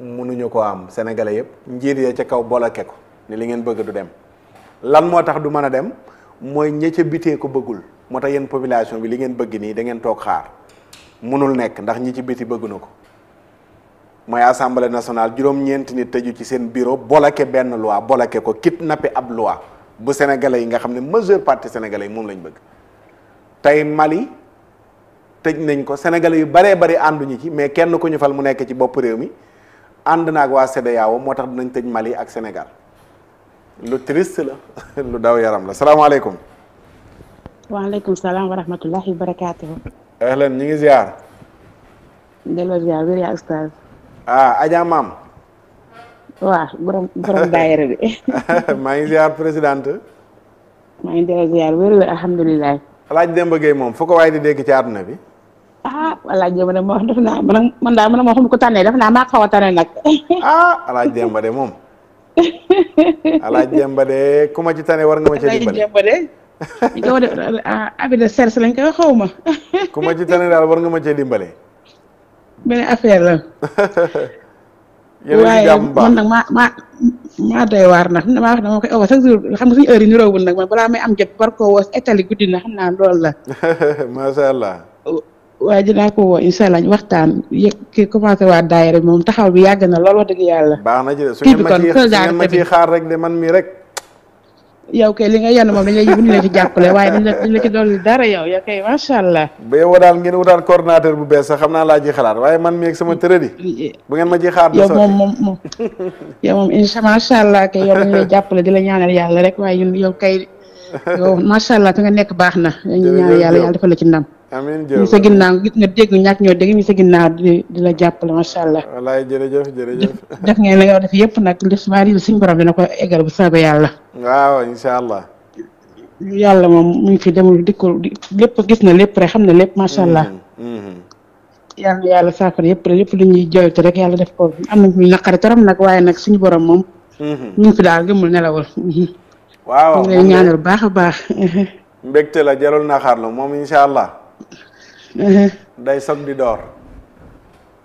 mënuñu ko am sénégalais yëpp njiit yee ca kaw bloqué ko ni li ngeen bëgg du dem lan moo tax du mën a dem mooy ña ca bitee ko bëggul moo tax yéen population bi li ngeen bëgg nii da ngeen toog xaar mënul nekk ndax ñi ci biti bëgg na ko mooy assemblée nationale juróom-ñeenti nit tëju ci seen bureau bloqué benn loi bloqué ko kidnappé ab loi bu sénégalais yi nga xam ne majeure partie sénégalais yi moom lañ bëgg tey Mali tëj nañ ko sénégalais yu baree bari ànduñu ci mais kenn ku ñu fal mu nekk ci bopp réew mi ànd na ak waa CEDEAO moo tax dinañ tëj Mali ak Sénégal lu triste la lu daw yaram la salaamaaleykum. waaleykum salaam wa rahmatullahi wa barakaatuhu. ahlan ñu ngi ziar. delloo ziar wér yaa ustaz. Adja Maam. waaw borom daayira bi. maa ngi ziar présidente. maa ngi delloo ziar wér wér alhamdulilah. Alaaji Demba Gueye moom fu ko waay di dégg ci àdduna bi. Alaaji Demba de moom def naa man daal man moo xam ko tànnee def naa maa xaw a tànnee nag. Alaaji Demba de moom. Alaaji Demba de ku ma ci tane war nga ma cee dimbale. Alaaji Demba de. ñu ko def abida sers lañ koy xaw ma. ku ma ci tane daal war nga ma cee dimbale. beneen affaire la. yéen a ngi jàmm baax man nag maa doy waar nag maa wax dama koy oo chaque jour xam nga suñu heure yi niroowul nag man balaa may am jot war koo woo Italie guddi na xam naa loolu la. macha allah. waaye dinaa ko woo incha allah ñu waxtaan ki commencé waa daayira moom taxaw bi yàgg na lool wax dëgg yàlla. baax na ci de su ngeen ma ciy xaar rek de man mii rek. yow kay li nga yenn moom dañ la ci jàppale waaye dañ la ci dolli dara yow kay macha allah. ba yow daal ngeen wutaal coordinateur bu bees sax xam naa laa ji xalaat waaye man mii ak sama tërëdi. bu ngeen ma ciy xaar yow moom yow moom incha macha allah kay yow dañ lay jàppale di la ñaanal yàlla rek waaye yow kay yow macha allah fi nga nekk baax na. dañuy ñaanal yàlla defal la ci ndam. amiin jërëjëf ñu sa ginnaaw gis nga dégg ñàkk ñoo dégg ñu sa ginnaaw di la jàppale macha allah. wallaay jërëjëf. def ngeen la nga def yëpp nag li suñu borom dina ko eggal bu soobee yàlla. waaw incha allah. yàlla moom mu ngi fi demul dikkul lépp gis na lépp rek xam na lépp macha allah. yàlla na yàlla saafara yëpp lépp lu ñuy joytu rek yàlla def ko am nañ ñu naqari torom nag waaye nag suñu borom moom. ñu ngi fi daal gëmul nelawal. waaw ñu ngi lay ñaanal baax a baax. mbégte la jarul na xaar la moom incha allah. day soog di door.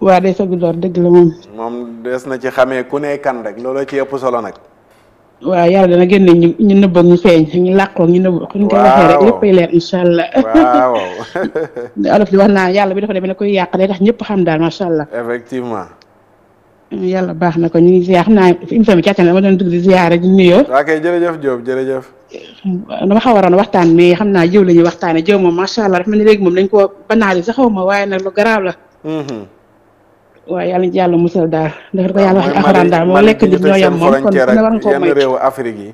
waaw day soog di door dëgg la moom. moom des na ci xamee ku ne kan rek looloo ci ëpp solo nag. waaw yàlla dana génne ñu nëbb ak ñu feeñ ñu làqoo ñu nëbb. ñu koy waxee rek léppay leer incha allah. waaw. olof di wax naa yàlla bi dafa demee ne koy yàq day tax ñëpp xam daal macha allah. effectivement. yàlla baax na ko ñu ngi ziar xam naa émission bi càcc na ma doon dugg di ziar rek di nuyoo. waa kay jërëjëf Diop jërëjëf. dama xaw a waroon waxtaan mais xam naa jëw la ñuy waxtaanee jëw moom macha allah dafa mel ni léegi moom dañ koo banaal sax xaw ma waaye nag lu garaaw la. waaye yàlla ci yàlla musal daal ndax ko yàlla wax ci alxuraan daal moo lekk nit ñoo yem moom kon ne war nga koo yenn réewu Afrique yi.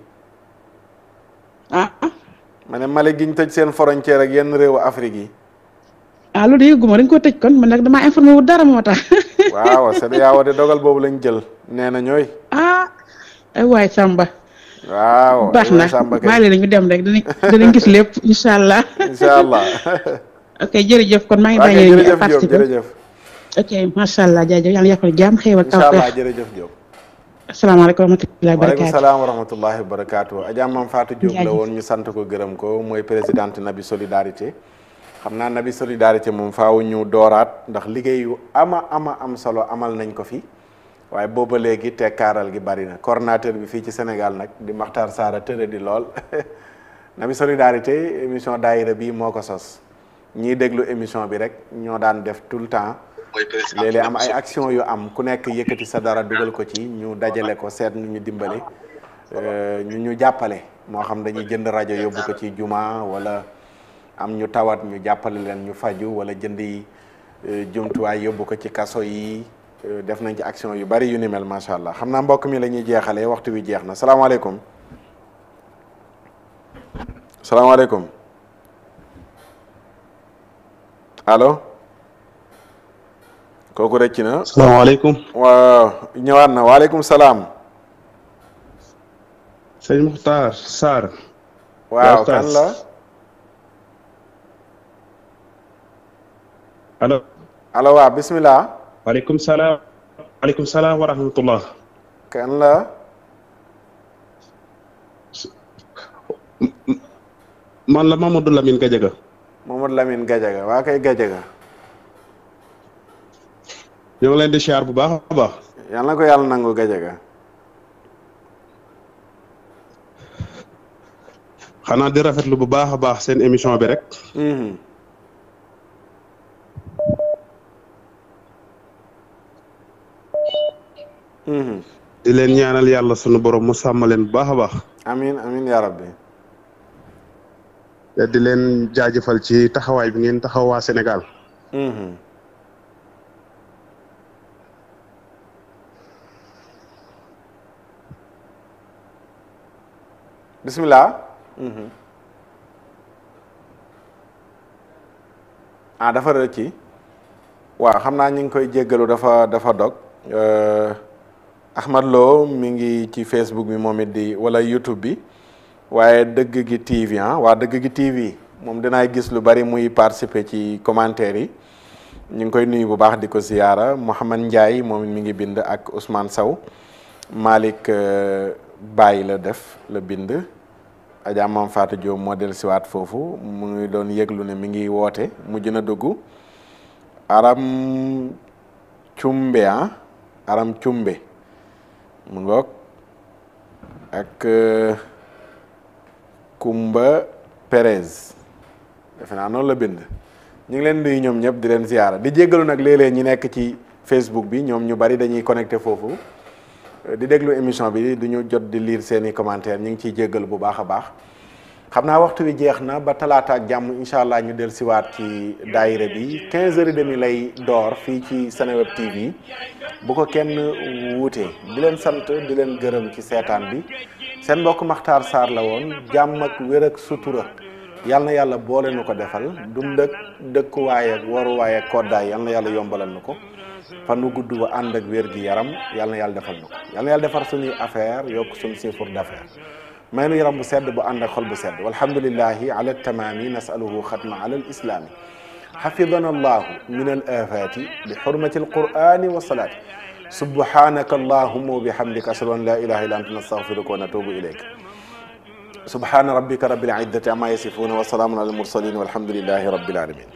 ma ne Mali gi ñu tëj seen frontière ak yenn réewu Afrique yi. loolu de yëgguma dañ ko tëj kon man nag damaa informé wu dara moo tax. waaw CEDEAO de dogal boobu lañ jël nee na ñooy. ay waay Samba. waaw baax na maa leen ñu dem rek danañ gis lépp incha allah. incha allah. ok jërëjëf kon maa ngi bàyyi leen ñu participer jërëjëf. ok macha allah jaajëf yàlla yàqal jàmm xéewal taw. incha allah jërëjëf Diop. asalaamaaleykum wa rahmatullahi wa barakaatu. waaleykum salaam wa rahmatullahi wa barakaatu. Adja Mame Fatou Diop la woon ñu sant ko gërëm ko mooy présidente Nabi Solidarité. xam naa Nabi Solidarité moom faaw ñu dooraat ndax liggéey yu am solo amal nañ ko fi waaye booba léegi tekkaaral gi bari na coordonnateur bi fii ci Sénégal nag di Makhtar Sara tëre di lool Nabi Solidarité émission daayira bi moo ko sos ñiy déglu émission bi rek ñoo daan def tout le temps léeg-léeg am ay action yu am ku nekk yëkkati sa dara dugal ko ci ñu dajale ko seet nu ñu dimbale ñu jàppale moo xam dañuy jënd rajo yóbbu ko ci juma wala am ñu tawat ñu jàppale leen ñu faju wala jëndi jumtuwaay yóbbu ko ci kaso yi def nañ ci action yu bari yu ni mel macha allah xam naa mbokk mi la ñuy jeexalee waxtu wi jeex na salaamaaleykum. salaamaaleykum allo kooku rëcc na. salaamaaleykum. waaw ñëwaat na waaleykum salaam. sëñ Muxtaar Sarr. waaw kan la. allo waaw bismillah. waaleykum salaam. waaleykum salaam wa rahmatullah. kan la. man la Mamadou Lamine Gadiaga. Mamadou Lamine Gadiaga waa kay Gadiaga. ñoo ngi leen di siyaar bu baax a baax. yal na ko yàlla nangu Gadiaga. xanaa di rafetlu bu baax a baax seen émission bi rek. di leen ñaanal yàlla sunu borom mu sàmm leen bu baax a baax. amiin amiin yaa rabbi. te di leen jaajëfal ci taxawaay bi ngeen taxaw waa Sénégal. bismillah. dafa rëcc. waaw xam naa ñu ngi koy jéggalu dafa dog Ahmad Lo mi ngi ci Facebook bi moom it di wala YouTube bi waaye Dëgg gi TV waa Dëgg gi TV moom dinaay gis lu bari muy participer ci commentaire yi ñu ngi koy nuyu bu baax di ko ziyaara Mouhamad Ndiaye moom it mi ngi bind ak Ousmane Sow Malick Baye la bind Adja Mam Fatou Diop moo del siwaat foofu mu ngi doon yëglu ne mi ngi woote mujj na dugg Aram Cumbe Aram Cumbe mu ngoog ak Kumba Perez defe naa noonu la bind ñu ngi leen nuyu ñoom ñëpp di leen ziyaara di jéggalu nag léeg-léeg ñi nekk ci Facebook bi ñoom ñu bari dañuy connecté foofu di déglu émission bi du ñu jot di lire seeni commentaire ñu ngi ciy jéggalu bu baax a baax xam naa waxtu wi jeex na ba talaata ak jàmm incha allah ñu del siwaat ci daayira bi 15h30 lay door fii ci Seneweb TV bu ko kenn wuutee di leen sant di leen gërëm ci seetaan bi seen mbokk Makhtar Sarr la woon jàmm ak wér ak sutura yal na yàlla boole nu ko defal dund ak dëkkuwaay ak waruwaay ak koddaay yal na yàlla yombalal nu ko fan nu gudd ba ànd ak wér gi yaram yal na yàlla defal nu ko yal na yàlla defar suñuy affaire yokk suñu chiffre d'affaires may nu yaram bu sedd bu ànd ak xol bu sedd walhamdulillahi ala tamaami nasaluhu xatma ala al islaami xafidana allahu min al afati bi xurmati al qurani wa salaati subhanaka allahumma wa bihamdika ashhadu an la ilaha illa anta nastaghfiruka wa natubu ilayka subhana rabbika rabbil izzati amma yasifuna wa salamun ala al mursalin walhamdulillahi rabbil alamin